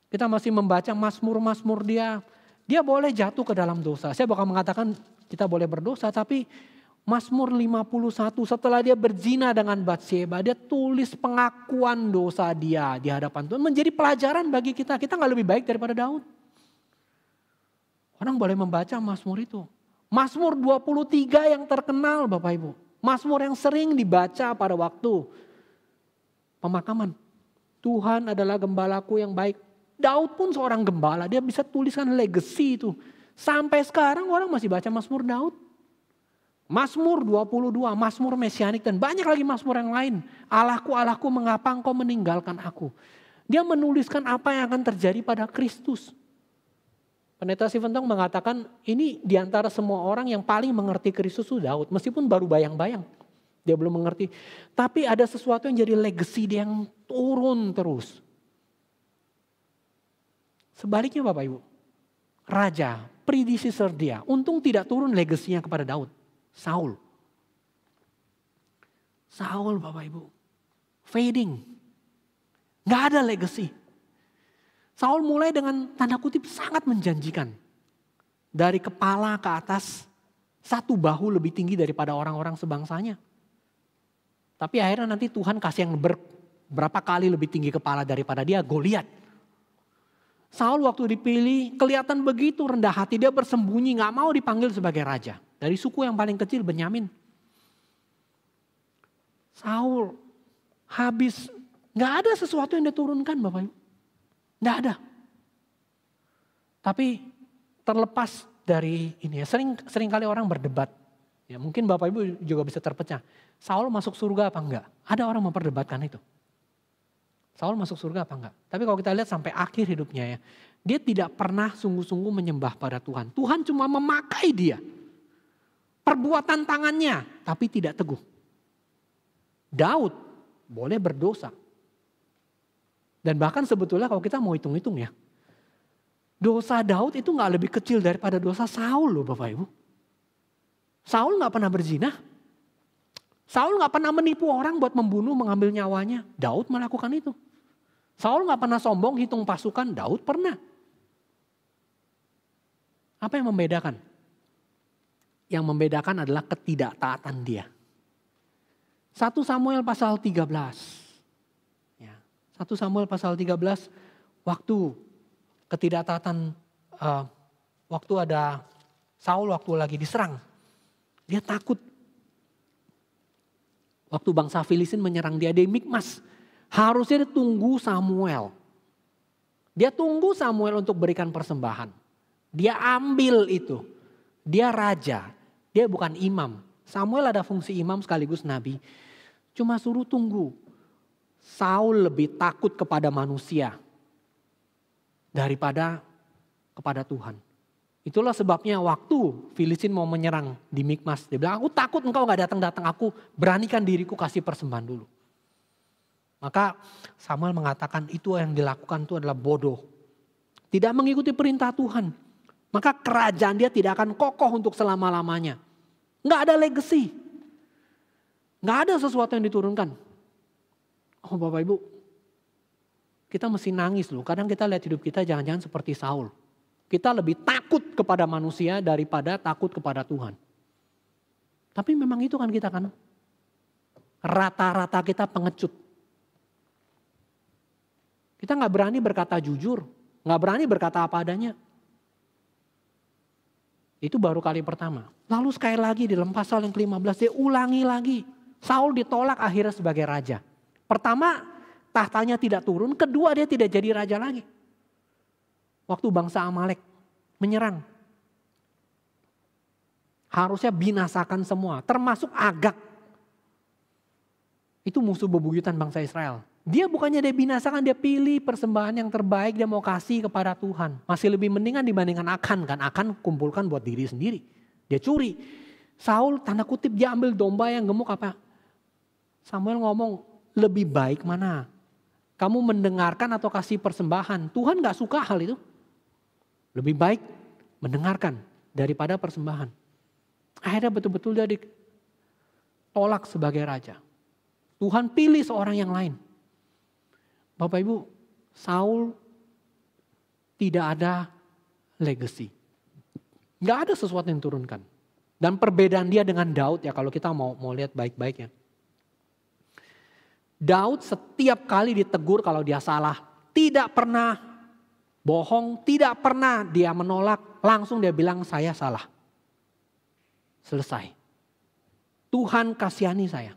Kita masih membaca Mazmur-Mazmur dia. Dia boleh jatuh ke dalam dosa. Saya bukan mengatakan kita boleh berdosa. Tapi Mazmur 51 setelah dia berzina dengan Batsheba, dia tulis pengakuan dosa dia di hadapan Tuhan. Menjadi pelajaran bagi kita. Kita gak lebih baik daripada Daud. Orang boleh membaca Mazmur itu. Mazmur 23 yang terkenal Bapak Ibu. Mazmur yang sering dibaca pada waktu pemakaman. Tuhan adalah gembalaku yang baik. Daud pun seorang gembala. Dia bisa tuliskan legacy itu. Sampai sekarang orang masih baca Mazmur Daud. Mazmur 22, Mazmur Mesianik dan banyak lagi Mazmur yang lain. Allahku, Allahku, mengapa engkau meninggalkan aku? Dia menuliskan apa yang akan terjadi pada Kristus. Pendeta Stephen Tong mengatakan ini diantara semua orang yang paling mengerti Kristus itu Daud. Meskipun baru bayang-bayang, dia belum mengerti. Tapi ada sesuatu yang jadi legacy dia yang turun terus. Sebaliknya Bapak Ibu, raja, predecessor dia, untung tidak turun legasinya kepada Daud. Saul Bapak Ibu, fading, gak ada legacy. Saul mulai dengan tanda kutip sangat menjanjikan. Dari kepala ke atas, satu bahu lebih tinggi daripada orang-orang sebangsanya. Tapi akhirnya nanti Tuhan kasih yang berapa kali lebih tinggi kepala daripada dia, Goliat. Saul waktu dipilih kelihatan begitu rendah hati, dia bersembunyi, gak mau dipanggil sebagai raja. Dari suku yang paling kecil, Benyamin. Saul habis, gak ada sesuatu yang diturunkan Bapak Ibu. Gak ada. Tapi terlepas dari ini ya, sering kali orang berdebat. Ya, mungkin Bapak Ibu juga bisa terpecah. Saul masuk surga apa enggak? Ada orang memperdebatkan itu. Saul masuk surga apa enggak? Tapi kalau kita lihat sampai akhir hidupnya ya, dia tidak pernah sungguh-sungguh menyembah pada Tuhan. Tuhan cuma memakai dia. Perbuatan tangannya, tapi tidak teguh. Daud boleh berdosa. Dan bahkan sebetulnya kalau kita mau hitung-hitung ya, dosa Daud itu gak lebih kecil daripada dosa Saul loh Bapak Ibu. Saul gak pernah berzina. Saul gak pernah menipu orang buat membunuh, mengambil nyawanya. Daud melakukan itu. Saul gak pernah sombong, hitung pasukan. Daud pernah. Apa yang membedakan? Yang membedakan adalah ketidaktaatan dia. 1 Samuel pasal 13. Ya, 1 Samuel pasal 13, waktu ketidaktaatan, waktu ada Saul waktu lagi diserang. Dia takut. Waktu bangsa Filistin menyerang dia di Mikmas. Harusnya dia tunggu Samuel. Dia tunggu Samuel untuk berikan persembahan. Dia ambil itu. Dia raja. Dia bukan imam. Samuel ada fungsi imam sekaligus nabi. Cuma suruh tunggu. Saul lebih takut kepada manusia daripada kepada Tuhan. Itulah sebabnya waktu Filistin mau menyerang di Mikmas. Dia bilang, aku takut engkau gak datang-datang. Aku beranikan diriku kasih persembahan dulu. Maka Samuel mengatakan itu yang dilakukan itu adalah bodoh. Tidak mengikuti perintah Tuhan. Maka kerajaan dia tidak akan kokoh untuk selama-lamanya. Gak ada legacy. Gak ada sesuatu yang diturunkan. Oh Bapak Ibu, kita mesti nangis loh. Kadang kita lihat hidup kita jangan-jangan seperti Saul. Kita lebih takut kepada manusia daripada takut kepada Tuhan. Tapi memang itu kan kita kan. Rata-rata kita pengecut. Kita gak berani berkata jujur. Gak berani berkata apa adanya. Itu baru kali pertama. Lalu sekali lagi di dalam pasal yang ke-15 dia ulangi lagi. Saul ditolak akhirnya sebagai raja. Pertama tahtanya tidak turun. Kedua dia tidak jadi raja lagi. Waktu bangsa Amalek menyerang. Harusnya binasakan semua. Termasuk Agag. Itu musuh bebuyutan bangsa Israel. Dia bukannya dia binasakan, dia pilih persembahan yang terbaik dia mau kasih kepada Tuhan. Masih lebih mendingan dibandingkan Akan kan. Akan kumpulkan buat diri sendiri. Dia curi. Saul tanda kutip dia ambil domba yang gemuk apa. Samuel ngomong lebih baik mana. Kamu mendengarkan atau kasih persembahan. Tuhan gak suka hal itu. Lebih baik mendengarkan daripada persembahan. Akhirnya betul-betul dia ditolak sebagai raja. Tuhan pilih seorang yang lain. Bapak Ibu, Saul tidak ada legacy. Gak ada sesuatu yang diturunkan. Dan perbedaan dia dengan Daud ya kalau kita mau lihat baik-baik ya. Daud setiap kali ditegur kalau dia salah. Tidak pernah bohong, tidak pernah dia menolak. Langsung dia bilang saya salah. Selesai. Tuhan kasihani saya.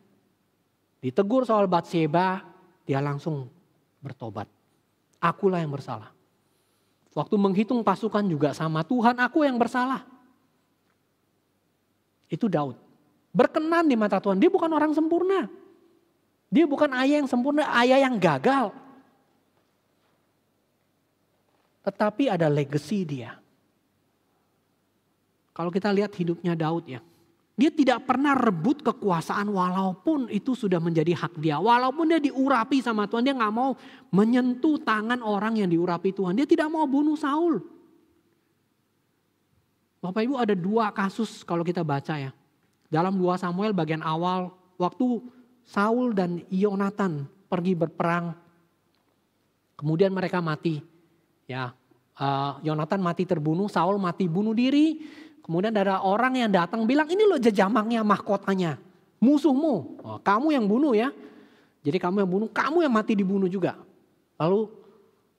Ditegur soal Batseba, dia langsung bertobat. Akulah yang bersalah. Waktu menghitung pasukan juga sama. Tuhan aku yang bersalah. Itu Daud. berkenan di mata Tuhan. Dia bukan orang sempurna. Dia bukan ayah yang sempurna, ayah yang gagal. Tetapi ada legacy dia. Kalau kita lihat hidupnya Daud ya. Dia tidak pernah rebut kekuasaan walaupun itu sudah menjadi hak dia. Walaupun dia diurapi sama Tuhan, dia gak mau menyentuh tangan orang yang diurapi Tuhan. Dia tidak mau bunuh Saul. Bapak Ibu ada 2 kasus kalau kita baca ya. Dalam 2 Samuel bagian awal, waktu Saul dan Yonatan pergi berperang. Kemudian mereka mati. Ya, Yonatan mati terbunuh, Saul mati bunuh diri. Kemudian ada orang yang datang bilang, ini loh jejamangnya, mahkotanya. Musuhmu, kamu yang bunuh ya. Jadi kamu yang bunuh, kamu yang mati dibunuh juga. Lalu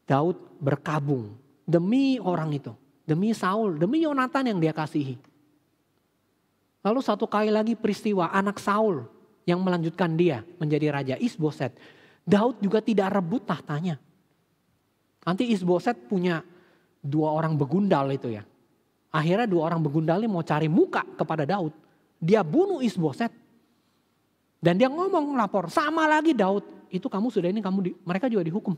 Daud berkabung demi orang itu. Demi Saul, demi Yonatan yang dia kasihi. Lalu satu kali lagi peristiwa anak Saul yang melanjutkan dia menjadi raja, Isboset. Daud juga tidak rebut tahtanya. Nanti Isboset punya 2 orang begundal itu ya. Akhirnya 2 orang begundal ini mau cari muka kepada Daud. Dia bunuh Isboset. Dan dia ngomong lapor, sama lagi Daud. Itu kamu sudah ini, mereka juga dihukum.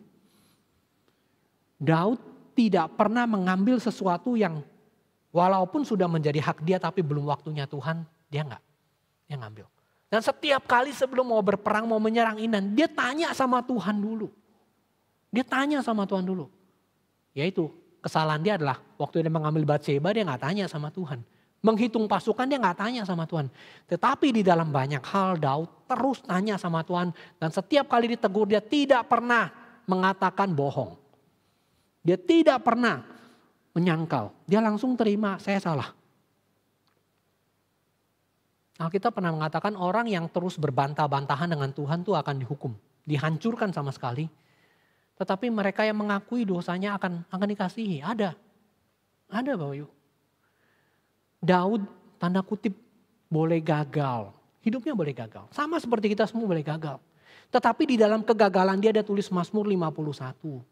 Daud tidak pernah mengambil sesuatu yang walaupun sudah menjadi hak dia tapi belum waktunya Tuhan, dia enggak. Dia ngambil. Dan setiap kali sebelum mau berperang, mau menyerang Inan, dia tanya sama Tuhan dulu. Dia tanya sama Tuhan dulu. Yaitu kesalahan dia adalah waktu dia mengambil Batseba dia gak tanya sama Tuhan. Menghitung pasukan dia gak tanya sama Tuhan. Tetapi di dalam banyak hal Daud terus tanya sama Tuhan. Dan setiap kali ditegur dia tidak pernah mengatakan bohong. Dia tidak pernah menyangkal. Dia langsung terima, saya salah. Alkitab pernah mengatakan orang yang terus berbantah-bantahan dengan Tuhan tuh akan dihukum. Dihancurkan sama sekali. Tetapi mereka yang mengakui dosanya akan dikasihi. Ada Bapak Ibu. Daud tanda kutip boleh gagal. Hidupnya boleh gagal. Sama seperti kita semua boleh gagal. Tetapi di dalam kegagalan dia tulis Mazmur 51.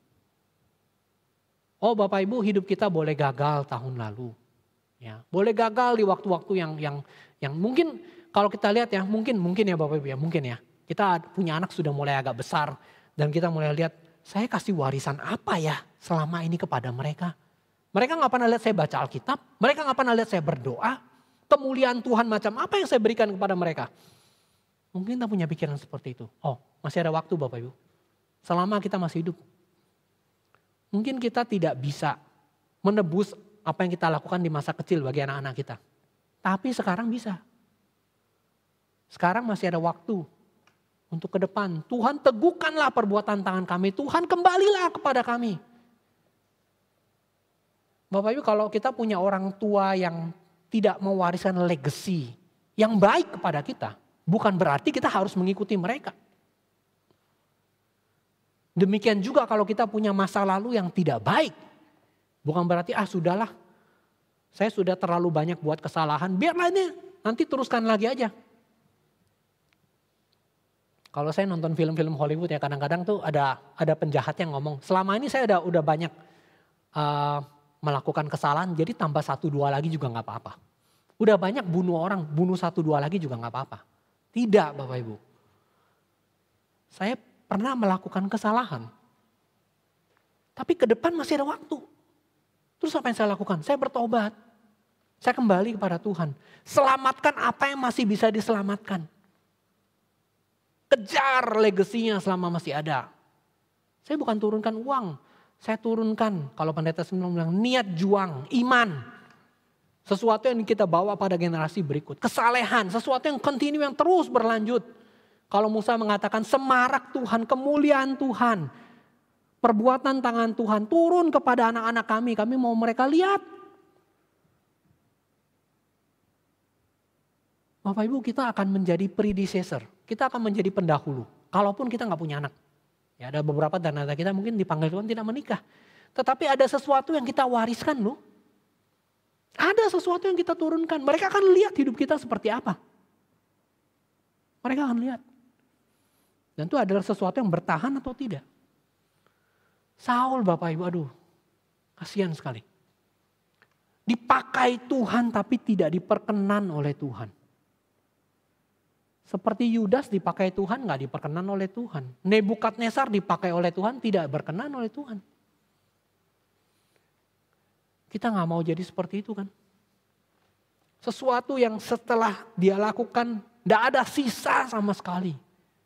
Oh Bapak Ibu, hidup kita boleh gagal tahun lalu. Ya, boleh gagal di waktu-waktu yang mungkin kalau kita lihat ya, mungkin ya Bapak Ibu ya, mungkin ya. Kita punya anak sudah mulai agak besar dan kita mulai lihat saya kasih warisan apa ya selama ini kepada mereka. Mereka gak pernah lihat saya baca Alkitab. Mereka gak pernah lihat saya berdoa. Kemuliaan Tuhan macam apa yang saya berikan kepada mereka. Mungkin kita punya pikiran seperti itu. Oh masih ada waktu Bapak Ibu. Selama kita masih hidup. Mungkin kita tidak bisa menebus apa yang kita lakukan di masa kecil bagi anak-anak kita. Tapi sekarang bisa. Sekarang masih ada waktu. Untuk ke depan, Tuhan teguhkanlah perbuatan tangan kami. Tuhan kembalilah kepada kami. Bapak Ibu kalau kita punya orang tua yang tidak mewariskan legacy yang baik kepada kita. Bukan berarti kita harus mengikuti mereka. Demikian juga kalau kita punya masa lalu yang tidak baik. Bukan berarti sudahlah. Saya sudah terlalu banyak buat kesalahan. Biarlah ini nanti teruskan lagi aja. Kalau saya nonton film-film Hollywood ya kadang-kadang tuh ada penjahat yang ngomong, selama ini saya udah banyak melakukan kesalahan, jadi tambah 1-2 lagi juga gak apa-apa. Udah banyak bunuh orang, bunuh 1-2 lagi juga gak apa-apa. Tidak Bapak Ibu. Saya pernah melakukan kesalahan. Tapi ke depan masih ada waktu. Terus apa yang saya lakukan? Saya bertobat. Saya kembali kepada Tuhan. Selamatkan apa yang masih bisa diselamatkan. Kejar legasinya selama masih ada. Saya bukan turunkan uang. Saya turunkan, kalau pendeta sembilan bilang, niat juang, iman. Sesuatu yang kita bawa pada generasi berikut. Kesalehan, sesuatu yang continue, yang terus berlanjut. Kalau Musa mengatakan semarak Tuhan, kemuliaan Tuhan. Perbuatan tangan Tuhan turun kepada anak-anak kami mau mereka lihat. Bapak Ibu kita akan menjadi predecessor. Kita akan menjadi pendahulu. Kalaupun kita gak punya anak. Ya ada beberapa dan anak kita mungkin dipanggil Tuhan tidak menikah. Tetapi ada sesuatu yang kita wariskan loh. Ada sesuatu yang kita turunkan. Mereka akan lihat hidup kita seperti apa. Mereka akan lihat. Dan itu adalah sesuatu yang bertahan atau tidak. Saul Bapak Ibu aduh. Kasihan sekali. Dipakai Tuhan tapi tidak diperkenan oleh Tuhan. Seperti Yudas dipakai Tuhan, nggak diperkenan oleh Tuhan. Nebukadnezar dipakai oleh Tuhan, tidak berkenan oleh Tuhan. Kita nggak mau jadi seperti itu kan. Sesuatu yang setelah dia lakukan, nggak ada sisa sama sekali.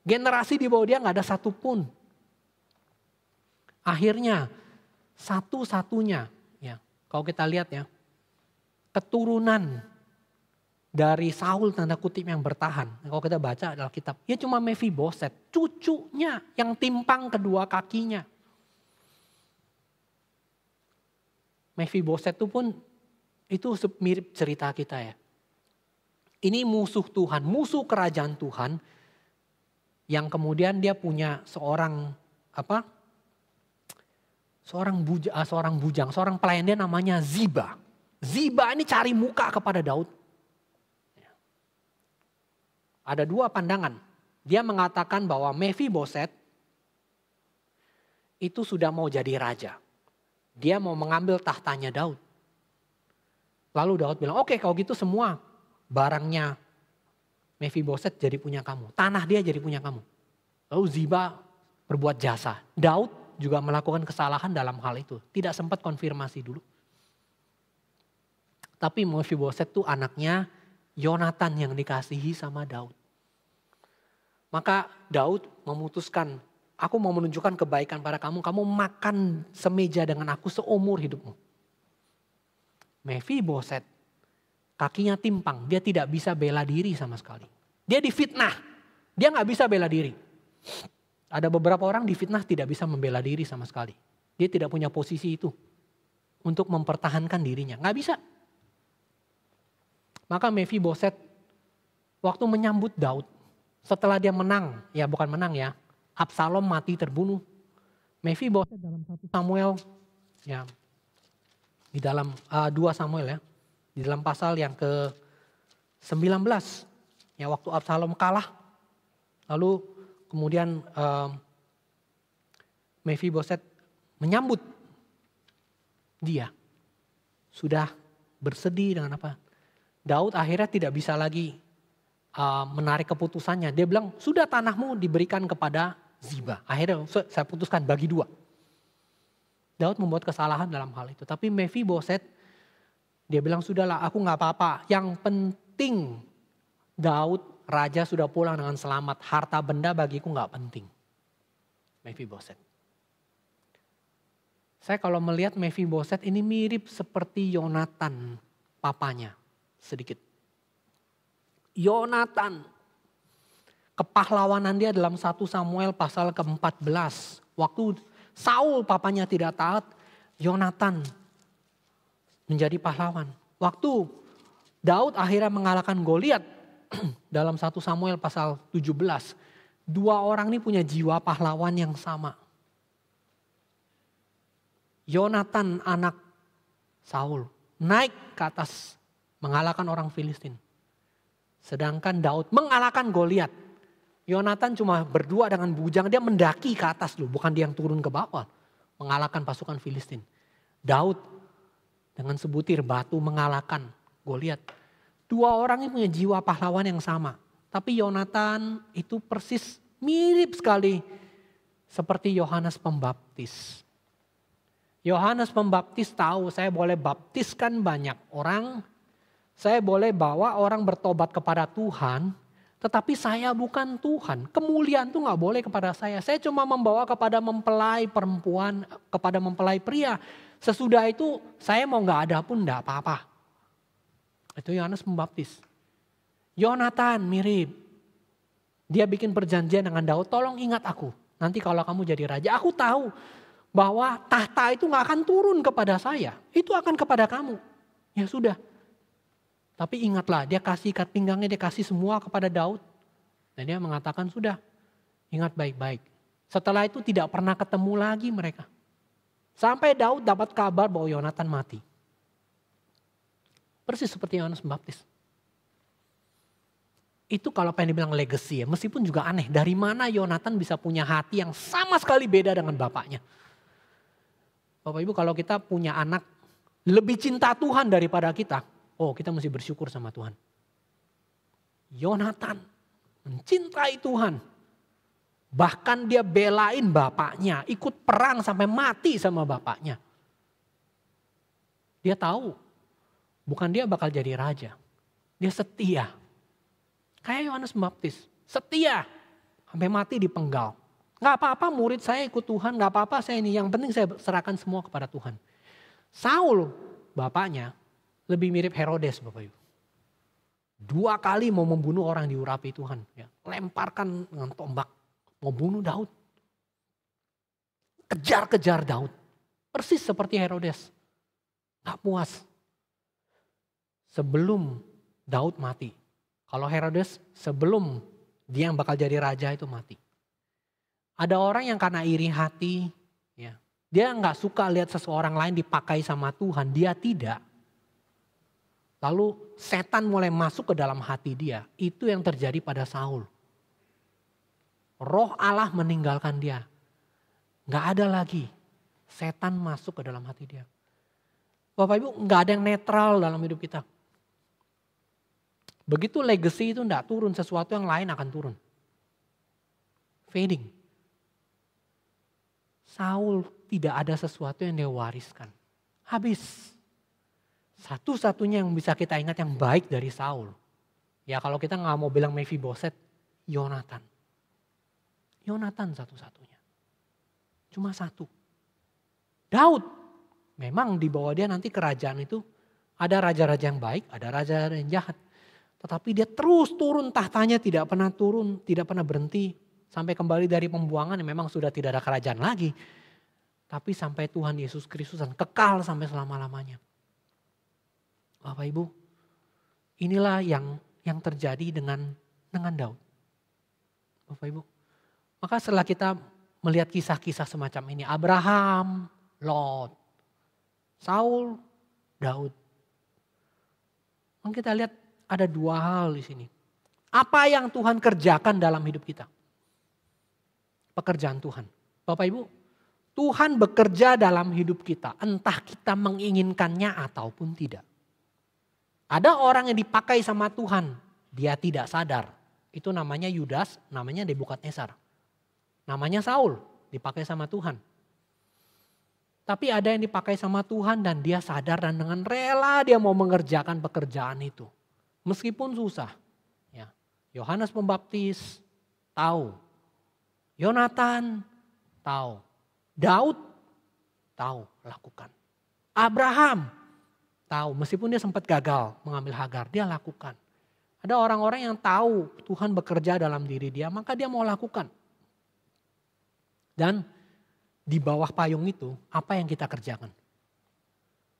Generasi di bawah dia nggak ada satupun. Akhirnya satu-satunya, ya, kalau kita lihat ya, keturunan dari Saul tanda kutip yang bertahan. Kalau kita baca adalah kitab, ya cuma Mephiboset, cucunya yang timpang kedua kakinya. Mephiboset itu pun itu mirip cerita kita ya. Ini musuh Tuhan, musuh kerajaan Tuhan yang kemudian dia punya seorang bujang, seorang pelayan dia namanya Ziba. Ziba ini cari muka kepada Daud. Ada dua pandangan. Dia mengatakan bahwa Mephiboset itu sudah mau jadi raja. Dia mau mengambil tahtanya Daud. Lalu Daud bilang, oke kalau gitu semua barangnya Mephiboset jadi punya kamu. Tanah dia jadi punya kamu. Lalu Ziba berbuat jasa. Daud juga melakukan kesalahan dalam hal itu. Tidak sempat konfirmasi dulu. Tapi Mephiboset itu anaknya Yonatan yang dikasihi sama Daud. Maka Daud memutuskan, aku mau menunjukkan kebaikan pada kamu, kamu makan semeja dengan aku seumur hidupmu. Mephiboset, kakinya timpang, dia tidak bisa bela diri sama sekali. Dia difitnah, dia gak bisa bela diri. Ada beberapa orang difitnah tidak bisa membela diri sama sekali. Dia tidak punya posisi itu untuk mempertahankan dirinya, gak bisa. Maka Mephiboset waktu menyambut Daud, setelah dia menang, ya bukan menang ya, Absalom mati terbunuh. Mephiboset dalam 1 Samuel, ya di dalam 2 Samuel ya, di dalam pasal yang ke-19, ya waktu Absalom kalah, lalu kemudian Mephiboset menyambut dia, sudah bersedih dengan apa? Daud akhirnya tidak bisa lagi menarik keputusannya. Dia bilang, sudah tanahmu diberikan kepada Ziba. Akhirnya saya putuskan bagi 2. Daud membuat kesalahan dalam hal itu. Tapi Mephiboset, dia bilang, sudahlah aku gak apa-apa. Yang penting Daud, raja sudah pulang dengan selamat. Harta benda bagiku gak penting. Mephiboset. Saya kalau melihat Mephiboset ini mirip seperti Yonatan, papanya. Sedikit. Yonatan, kepahlawanan dia dalam 1 Samuel pasal ke-14. Waktu Saul papanya tidak taat, Yonatan menjadi pahlawan. Waktu Daud akhirnya mengalahkan Goliat dalam 1 Samuel pasal 17. 2 orang ini punya jiwa pahlawan yang sama. Yonatan anak Saul naik ke atas mengalahkan orang Filistin. Sedangkan Daud mengalahkan Goliat. Yonatan cuma berdua dengan bujang, dia mendaki ke atas loh, bukan dia yang turun ke bawah. Mengalahkan pasukan Filistin. Daud dengan sebutir batu mengalahkan Goliat. 2 orang ini punya jiwa pahlawan yang sama. Tapi Yonatan itu persis mirip sekali seperti Yohanes Pembaptis. Yohanes Pembaptis tahu saya boleh baptiskan banyak orang, saya boleh bawa orang bertobat kepada Tuhan, tetapi saya bukan Tuhan. Kemuliaan itu gak boleh kepada saya. Saya cuma membawa kepada mempelai perempuan, kepada mempelai pria. Sesudah itu saya mau gak ada pun gak apa-apa. Itu Yohanes Pembaptis. Yonatan mirip. Dia bikin perjanjian dengan Daud, tolong ingat aku. Nanti kalau kamu jadi raja, aku tahu bahwa tahta itu gak akan turun kepada saya. Itu akan kepada kamu. Ya sudah. Tapi ingatlah, dia kasih ikat pinggangnya, dia kasih semua kepada Daud. Dan dia mengatakan, sudah, ingat baik-baik. Setelah itu tidak pernah ketemu lagi mereka. Sampai Daud dapat kabar bahwa Yonatan mati. Persis seperti Yohanes Pembaptis. Itu kalau pengen dibilang legacy ya, meskipun juga aneh. Dari mana Yonatan bisa punya hati yang sama sekali beda dengan bapaknya. Bapak Ibu kalau kita punya anak lebih cinta Tuhan daripada kita. Oh kita mesti bersyukur sama Tuhan. Yonatan mencintai Tuhan. Bahkan dia belain bapaknya, ikut perang sampai mati sama bapaknya. Dia tahu, bukan dia bakal jadi raja. Dia setia. Kayak Yohanes Pembaptis, setia. Sampai mati dipenggal. Gak apa-apa murid saya ikut Tuhan, gak apa-apa saya ini. Yang penting saya serahkan semua kepada Tuhan. Saul, bapaknya, lebih mirip Herodes Bapak Ibu. 2 kali mau membunuh orang diurapi Tuhan. Ya, lemparkan dengan tombak. Mau bunuh Daud. Kejar-kejar Daud. Persis seperti Herodes. Gak puas. Sebelum Daud mati. Kalau Herodes sebelum dia yang bakal jadi raja itu mati. Ada orang yang karena iri hati. Ya, dia gak suka lihat seseorang lain dipakai sama Tuhan. Dia tidak. Lalu setan mulai masuk ke dalam hati dia. Itu yang terjadi pada Saul. Roh Allah meninggalkan dia. Gak ada lagi. Setan masuk ke dalam hati dia. Bapak Ibu, gak ada yang netral dalam hidup kita. Begitu legacy itu gak turun, sesuatu yang lain akan turun. Fading. Saul tidak ada sesuatu yang dia wariskan. Habis. Satu-satunya yang bisa kita ingat yang baik dari Saul. Ya kalau kita gak mau bilang Mephiboset, Yonatan. Yonatan satu-satunya. Cuma satu. Daud. Memang di bawah dia nanti kerajaan itu ada raja-raja yang baik, ada raja-raja yang jahat. Tetapi dia terus turun tahtanya, tidak pernah turun, tidak pernah berhenti. Sampai kembali dari pembuangan yang memang sudah tidak ada kerajaan lagi. Tapi sampai Tuhan Yesus Kristus dan kekal sampai selama-lamanya. Bapak Ibu, inilah yang terjadi dengan Daud. Bapak Ibu. Maka setelah kita melihat kisah-kisah semacam ini, Abraham, Lot, Saul, Daud. Kita lihat ada 2 hal di sini. Apa yang Tuhan kerjakan dalam hidup kita? Pekerjaan Tuhan. Bapak Ibu, Tuhan bekerja dalam hidup kita, entah kita menginginkannya ataupun tidak. Ada orang yang dipakai sama Tuhan, dia tidak sadar. Itu namanya Yudas, namanya Nebukadnezar. Namanya Saul, dipakai sama Tuhan. Tapi ada yang dipakai sama Tuhan dan dia sadar dan dengan rela dia mau mengerjakan pekerjaan itu. Meskipun susah. Ya. Yohanes Pembaptis tahu. Yonatan tahu. Daud tahu, lakukan. Abraham tahu, meskipun dia sempat gagal mengambil Hagar, dia lakukan. Ada orang-orang yang tahu Tuhan bekerja dalam diri dia, maka dia mau lakukan. Dan di bawah payung itu, apa yang kita kerjakan?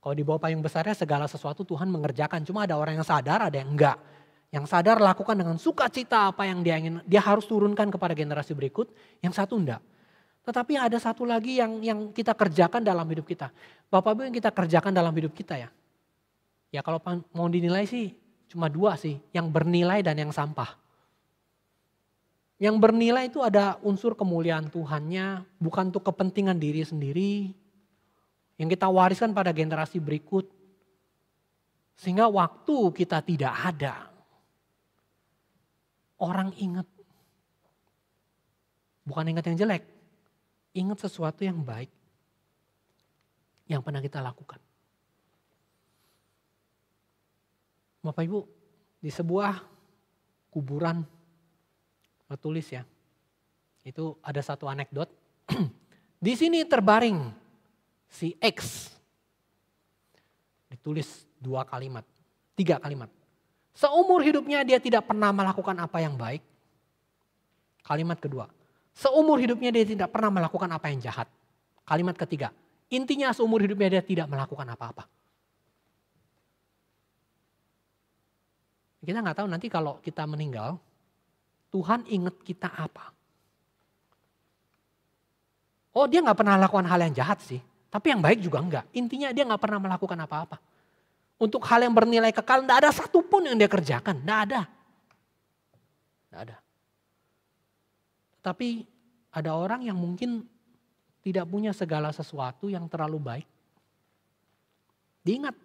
Kalau di bawah payung besarnya segala sesuatu Tuhan mengerjakan. Cuma ada orang yang sadar, ada yang enggak. Yang sadar lakukan dengan sukacita apa yang dia ingin. Dia harus turunkan kepada generasi berikut. Yang satu enggak. Tetapi ada satu lagi yang kita kerjakan dalam hidup kita. Bapak Ibu yang kita kerjakan dalam hidup kita ya. Ya kalau mau dinilai sih cuma 2 sih. Yang bernilai dan yang sampah. Yang bernilai itu ada unsur kemuliaan Tuhannya, bukan untuk kepentingan diri sendiri. Yang kita wariskan pada generasi berikut. Sehingga waktu kita tidak ada, orang ingat. Bukan ingat yang jelek, ingat sesuatu yang baik. Yang pernah kita lakukan. Bapak Ibu, di sebuah kuburan, tulis ya. Itu ada satu anekdot. Di sini terbaring si X. Ditulis 2 kalimat, 3 kalimat. Seumur hidupnya dia tidak pernah melakukan apa yang baik. Kalimat kedua. Seumur hidupnya dia tidak pernah melakukan apa yang jahat. Kalimat ketiga. Intinya seumur hidupnya dia tidak melakukan apa-apa. Kita nggak tahu nanti kalau kita meninggal, Tuhan ingat kita apa? Oh dia gak pernah lakukan hal yang jahat sih. Tapi yang baik juga enggak. Intinya dia gak pernah melakukan apa-apa. Untuk hal yang bernilai kekal gak ada satupun yang dia kerjakan. Gak ada. Gak ada. Tapi ada orang yang mungkin tidak punya segala sesuatu yang terlalu baik. Diingat.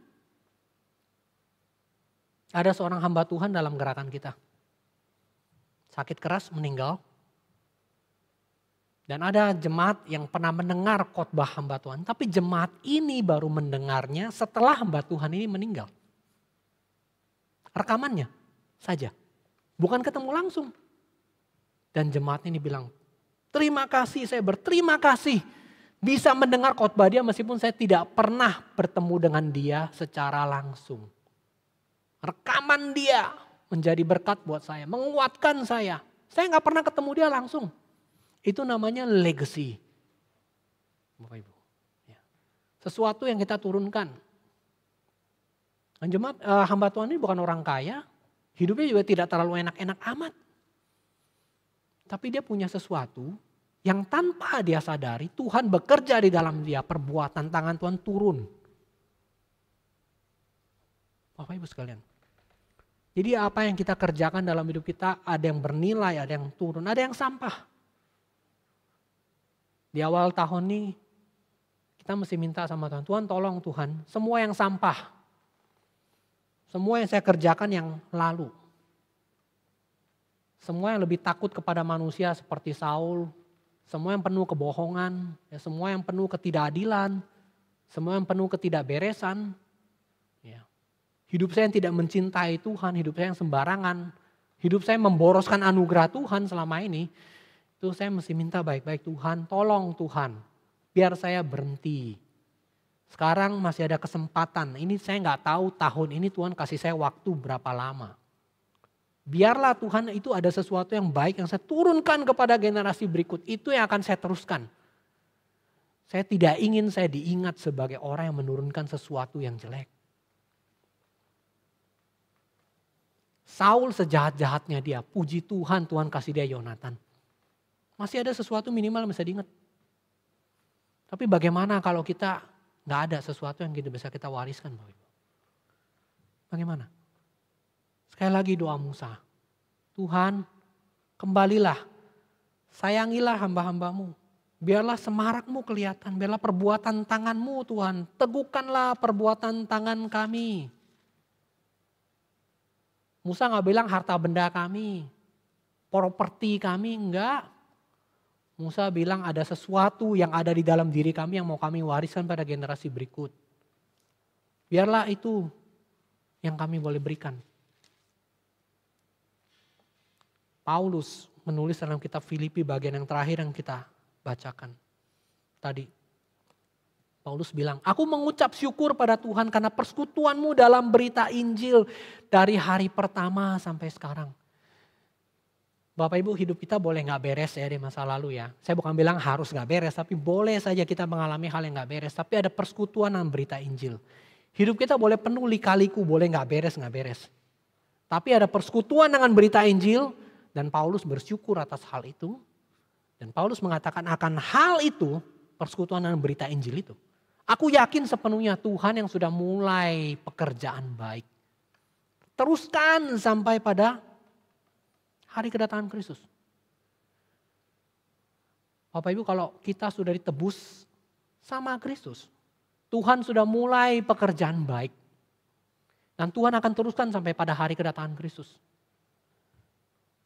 Ada seorang hamba Tuhan dalam gerakan kita. sakit keras, meninggal. Dan ada jemaat yang pernah mendengar khotbah hamba Tuhan. Tapi jemaat ini baru mendengarnya setelah hamba Tuhan ini meninggal. Rekamannya saja. Bukan ketemu langsung. Dan jemaat ini bilang, terima kasih, saya berterima kasih. Bisa mendengar khotbah dia meskipun saya tidak pernah bertemu dengan dia secara langsung. Rekaman dia menjadi berkat buat saya, menguatkan saya. Saya gak pernah ketemu dia langsung. Itu namanya legacy. Bapak Ibu. Sesuatu yang kita turunkan. Jemaat hamba Tuhan ini bukan orang kaya. Hidupnya juga tidak terlalu enak-enak amat. Tapi dia punya sesuatu yang tanpa dia sadari Tuhan bekerja di dalam dia. Perbuatan tangan Tuhan turun. Bapak Ibu sekalian. Jadi apa yang kita kerjakan dalam hidup kita ada yang bernilai, ada yang turun, ada yang sampah. Di awal tahun ini kita mesti minta sama Tuhan, Tuhan tolong Tuhan semua yang sampah. Semua yang saya kerjakan yang lalu. Semua yang lebih takut kepada manusia seperti Saul. Semua yang penuh kebohongan, ya, semua yang penuh ketidakadilan. Semua yang penuh ketidakberesan. Ya. Hidup saya yang tidak mencintai Tuhan, hidup saya yang sembarangan. Hidup saya memboroskan anugerah Tuhan selama ini. Itu saya mesti minta baik-baik, Tuhan tolong Tuhan biar saya berhenti. Sekarang masih ada kesempatan, ini saya nggak tahu tahun ini Tuhan kasih saya waktu berapa lama. Biarlah Tuhan itu ada sesuatu yang baik yang saya turunkan kepada generasi berikut, itu yang akan saya teruskan. Saya tidak ingin saya diingat sebagai orang yang menurunkan sesuatu yang jelek. Saul sejahat-jahatnya dia, puji Tuhan, Tuhan kasih dia Yonatan. Masih ada sesuatu minimal yang bisa diingat. Tapi bagaimana kalau kita gak ada sesuatu yang bisa kita wariskan Bapak Ibu? Bagaimana? Sekali lagi doa Musa. Tuhan kembalilah, sayangilah hamba-hambamu. Biarlah semarakmu kelihatan, biarlah perbuatan tanganmu Tuhan. Teguhkanlah perbuatan tangan kami. Musa gak bilang harta benda kami, properti kami, enggak. Musa bilang ada sesuatu yang ada di dalam diri kami yang mau kami wariskan pada generasi berikut. Biarlah itu yang kami boleh berikan. Paulus menulis dalam kitab Filipi bagian yang terakhir yang kita bacakan tadi. Paulus bilang, aku mengucap syukur pada Tuhan karena persekutuanmu dalam berita Injil dari hari pertama sampai sekarang. Bapak Ibu, hidup kita boleh gak beres ya di masa lalu ya. Saya bukan bilang harus gak beres, tapi boleh saja kita mengalami hal yang gak beres. Tapi ada persekutuan dalam berita Injil. Hidup kita boleh penuh lika-liku, boleh gak beres. Tapi ada persekutuan dengan berita Injil dan Paulus bersyukur atas hal itu. Dan Paulus mengatakan akan hal itu, persekutuan dengan berita Injil itu. Aku yakin sepenuhnya Tuhan yang sudah mulai pekerjaan baik. Teruskan sampai pada hari kedatangan Kristus. Bapak Ibu, kalau kita sudah ditebus sama Kristus, Tuhan sudah mulai pekerjaan baik. Dan Tuhan akan teruskan sampai pada hari kedatangan Kristus.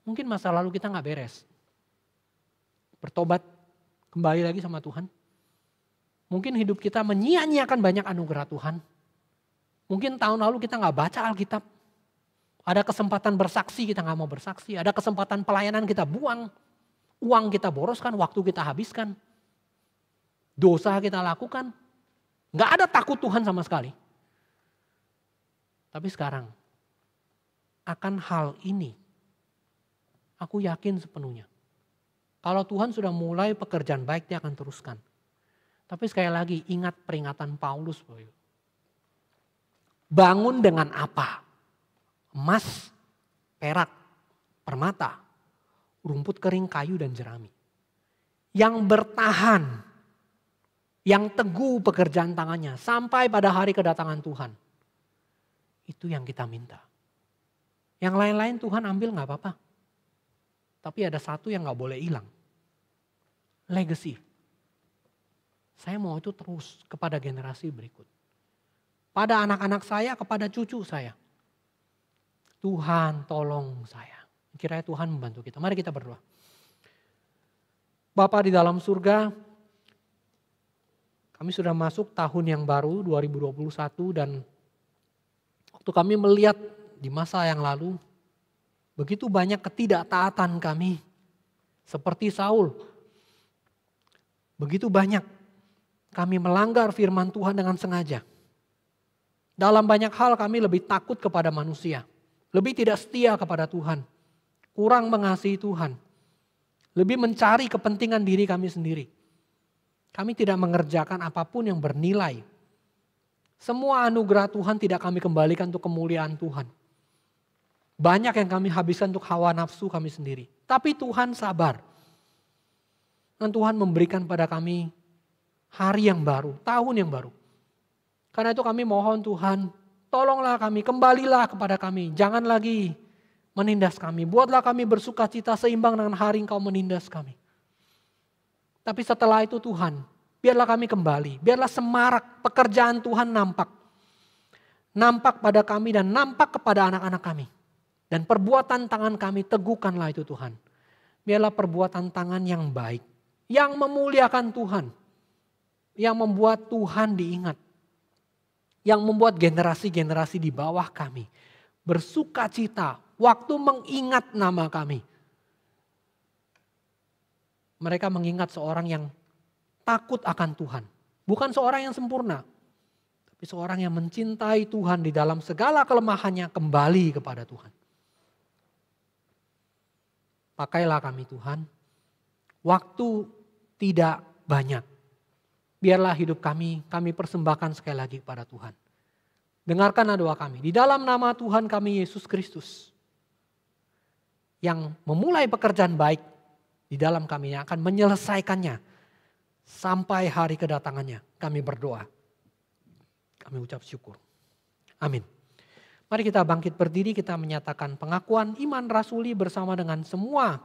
Mungkin masa lalu kita gak beres. Bertobat, kembali lagi sama Tuhan. Mungkin hidup kita menyia-nyiakan banyak anugerah Tuhan. Mungkin tahun lalu kita gak baca Alkitab. Ada kesempatan bersaksi, kita gak mau bersaksi. Ada kesempatan pelayanan, kita buang. Uang kita boroskan, waktu kita habiskan. Dosa kita lakukan. Gak ada takut Tuhan sama sekali. Tapi sekarang, akan hal ini, aku yakin sepenuhnya. Kalau Tuhan sudah mulai pekerjaan baik, dia akan teruskan. Tapi sekali lagi, ingat peringatan Paulus. Bangun dengan apa? Emas, perak, permata, rumput kering, kayu dan jerami. Yang bertahan, yang teguh pekerjaan tangannya sampai pada hari kedatangan Tuhan. Itu yang kita minta. Yang lain-lain Tuhan ambil gak apa-apa. Tapi ada satu yang gak boleh hilang. Legacy. Saya mau itu terus kepada generasi berikut. Pada anak-anak saya, kepada cucu saya. Tuhan tolong saya. Kiranya Tuhan membantu kita. Mari kita berdoa. Bapa di dalam surga, kami sudah masuk tahun yang baru 2021 dan waktu kami melihat di masa yang lalu, begitu banyak ketidaktaatan kami seperti Saul. Begitu banyak kami melanggar firman Tuhan dengan sengaja. Dalam banyak hal kami lebih takut kepada manusia, lebih tidak setia kepada Tuhan, kurang mengasihi Tuhan, lebih mencari kepentingan diri kami sendiri. Kami tidak mengerjakan apapun yang bernilai. Semua anugerah Tuhan tidak kami kembalikan untuk kemuliaan Tuhan. Banyak yang kami habiskan untuk hawa nafsu kami sendiri. Tapi Tuhan sabar. Dan Tuhan memberikan pada kami hari yang baru, tahun yang baru. Karena itu kami mohon Tuhan, tolonglah kami, kembalilah kepada kami. Jangan lagi menindas kami. Buatlah kami bersuka cita seimbang dengan hari Engkau menindas kami. Tapi setelah itu Tuhan, biarlah kami kembali. Biarlah semarak pekerjaan Tuhan nampak. Nampak pada kami dan nampak kepada anak-anak kami. Dan perbuatan tangan kami teguhkanlah itu Tuhan. Biarlah perbuatan tangan yang baik. Yang memuliakan Tuhan. Yang membuat Tuhan diingat. Yang membuat generasi-generasi di bawah kami bersuka cita waktu mengingat nama kami. Mereka mengingat seorang yang takut akan Tuhan. Bukan seorang yang sempurna. Tapi seorang yang mencintai Tuhan di dalam segala kelemahannya kembali kepada Tuhan. Pakailah kami Tuhan. Waktu tidak banyak. Biarlah hidup kami persembahkan sekali lagi kepada Tuhan. Dengarkanlah doa kami. Di dalam nama Tuhan kami Yesus Kristus. Yang memulai pekerjaan baik di dalam kami yang akan menyelesaikannya sampai hari kedatangannya. Kami berdoa. Kami ucap syukur. Amin. Mari kita bangkit berdiri, kita menyatakan pengakuan iman rasuli bersama dengan semua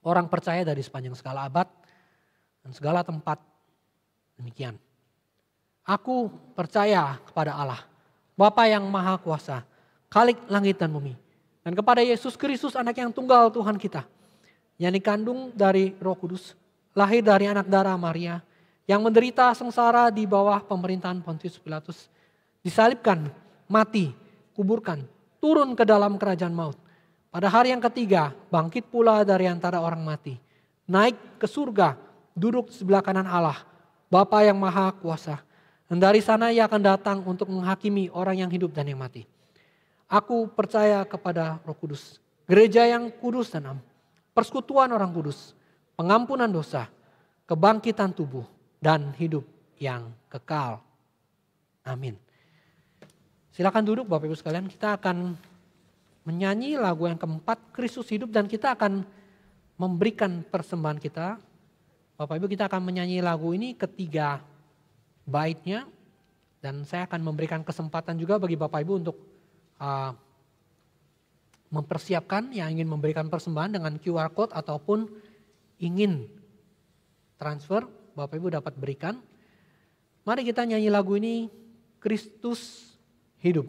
orang percaya dari sepanjang segala abad dan segala tempat. Demikian. Aku percaya kepada Allah, Bapa yang Maha Kuasa, Khalik langit dan bumi. Dan kepada Yesus Kristus anak yang tunggal Tuhan kita. Yang dikandung dari Roh Kudus, lahir dari anak darah Maria, yang menderita sengsara di bawah pemerintahan Pontius Pilatus, disalibkan, mati, kuburkan, turun ke dalam kerajaan maut. Pada hari yang ketiga, bangkit pula dari antara orang mati, naik ke surga, duduk sebelah kanan Allah, Bapa yang Maha Kuasa. Dan dari sana ia akan datang untuk menghakimi orang yang hidup dan yang mati. Aku percaya kepada Roh Kudus, gereja yang kudus dan am, persekutuan orang kudus, pengampunan dosa, kebangkitan tubuh, dan hidup yang kekal. Amin. Silakan duduk Bapak Ibu sekalian, kita akan menyanyi lagu yang keempat, Kristus hidup, dan kita akan memberikan persembahan kita. Bapak Ibu, kita akan menyanyi lagu ini ketiga baitnya, dan saya akan memberikan kesempatan juga bagi Bapak Ibu untuk mempersiapkan yang ingin memberikan persembahan dengan QR code ataupun ingin transfer, Bapak Ibu dapat berikan. Mari kita nyanyi lagu ini, Kristus hidup.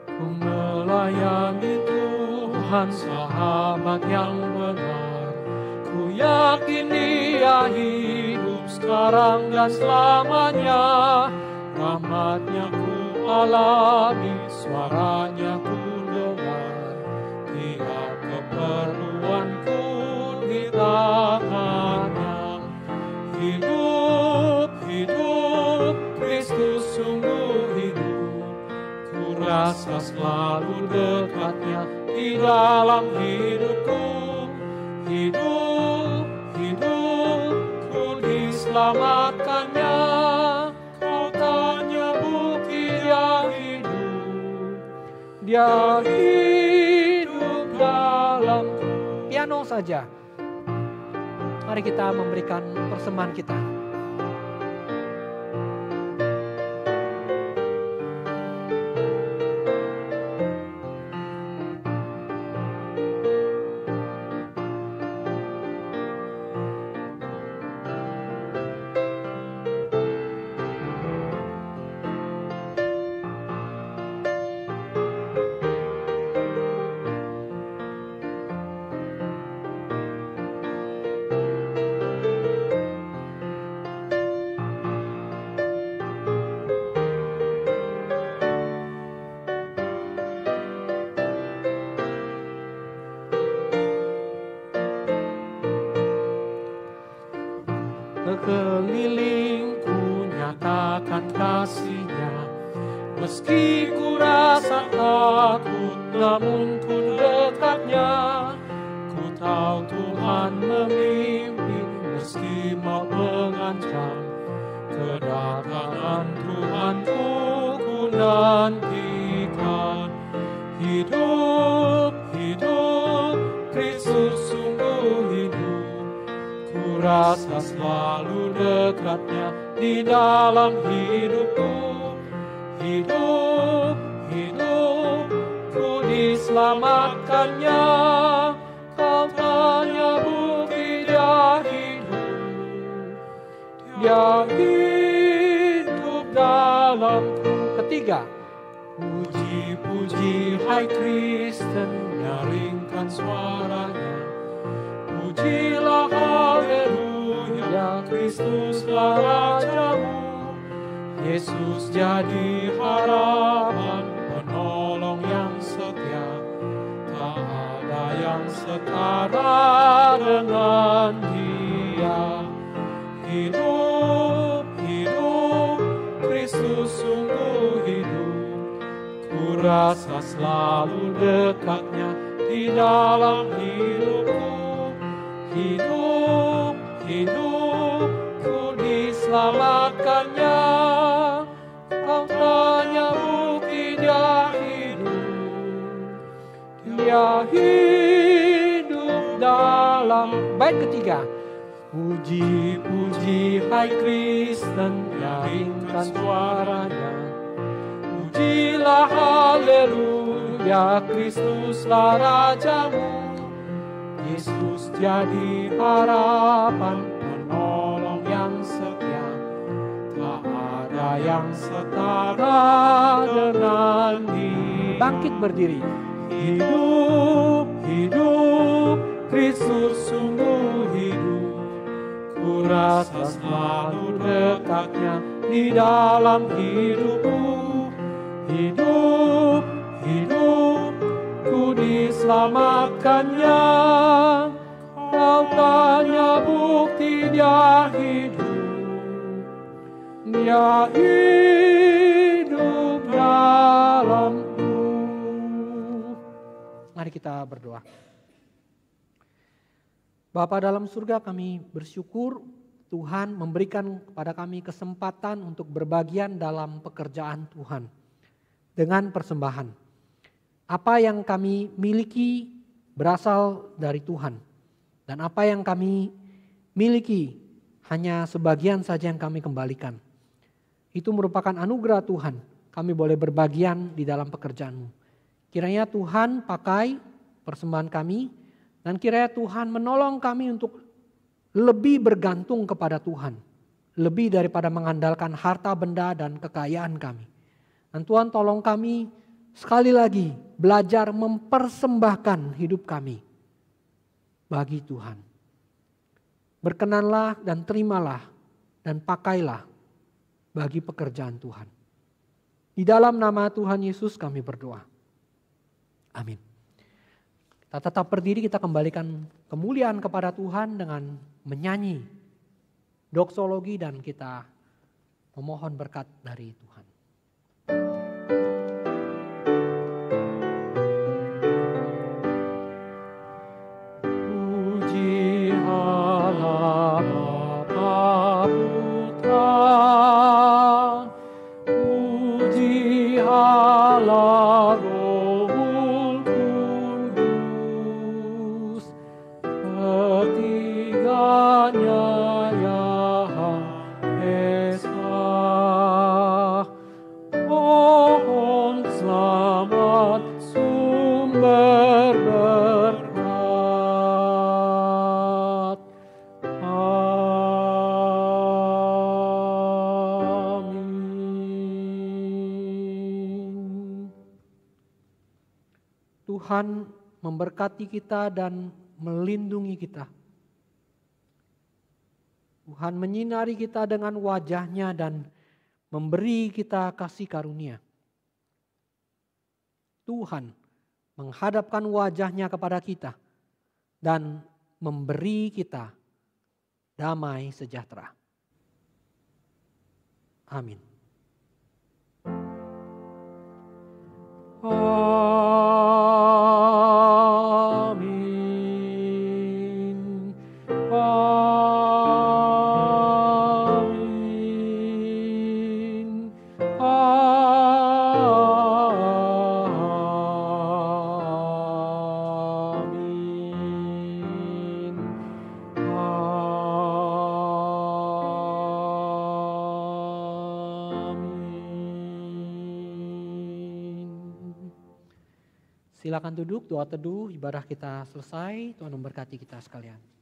Ku melayani Tuhan sahabat yang benar. Ku yakin Dia hidup sekarang dan selamanya. Rahmatnya ku alami, suaranya ku dengar. Tiap keperluanku di tangannya. Hidup, hidup, Kristus sungguh hidup. Ku rasa selalu dekatnya di dalam hidupku. Hidup, hidup, ku diselamatkannya. Kau tanya bukti dia hidup. Dia hidup dalam Piano saja. Mari kita memberikan persembahan kita. sekelilingku nyatakan kasih-Nya. Meski ku rasa takut, namun ku dekatnya. Ku tahu Tuhan memimpin, meski maut mengancam. Kedatangan Tuhanku ku nantikan. Hidup, hidup, Kristus sungguh hidup. Ku rasa selalu dekatnya di dalam hidupku. Hidup, hidup, ku diselamatkannya. Kau tanya bukti dia hidup. Dia hidup dalamku. Ketiga, Puji-puji hai Kristen, nyaringkan suaranya. Pujilah haleluya, Kristuslah Rajamu. Yesus jadi harapan, penolong yang setia. Tak ada yang setara dengan Dia. Hidup, hidup, Kristus sungguh hidup. Ku rasa selalu dekatnya di dalam hidupku. Hidup, hidup, ku diselamatkannya. Kau tanya bukti dia hidup. Dia hidup dalam. bait ketiga. Puji-puji hai Kristen, nyaringkan suaranya. Pujilah haleluya, Kristuslah Rajamu. Yesus jadi harapan, penolong yang setia. Tak ada yang setara dengan Dia. Bangkit berdiri. Hidup, hidup, Kristus sungguh hidup. Ku rasa selalu dekatnya di dalam hidupku. Hidup, hidup, ku diselamatkannya. Kau tanya bukti dia hidup. Dia hidup dalamku. Mari kita berdoa. Bapa dalam surga, kami bersyukur Tuhan memberikan kepada kami kesempatan untuk berbagian dalam pekerjaan Tuhan dengan persembahan. Apa yang kami miliki berasal dari Tuhan, dan apa yang kami miliki hanya sebagian saja yang kami kembalikan. Itu merupakan anugerah Tuhan, kami boleh berbagian di dalam pekerjaan-Mu. Kiranya Tuhan pakai persembahan kami, dan kiranya Tuhan menolong kami untuk lebih bergantung kepada Tuhan. Lebih daripada mengandalkan harta benda dan kekayaan kami. Dan Tuhan tolong kami sekali lagi belajar mempersembahkan hidup kami bagi Tuhan. Berkenanlah dan terimalah dan pakailah bagi pekerjaan Tuhan. Di dalam nama Tuhan Yesus kami berdoa. Amin. Kita tetap berdiri, kita kembalikan kemuliaan kepada Tuhan dengan menyanyi doksologi dan kita memohon berkat dari Tuhan. Puji Allah Bapa Putra, puji Allah Roh Kudus, ketiganya Yahweh Esa. Mohon selamat sumber berkat. Amin. Tuhan memberkati kita dan melindungi kita. Tuhan menyinari kita dengan wajah-Nya dan memberi kita kasih karunia. Tuhan menghadapkan wajah-Nya kepada kita dan memberi kita damai sejahtera. Amin. Amin. Amin. Amin. Amin. Silakan duduk, doa teduh, ibadah kita selesai. Tuhan memberkati kita sekalian.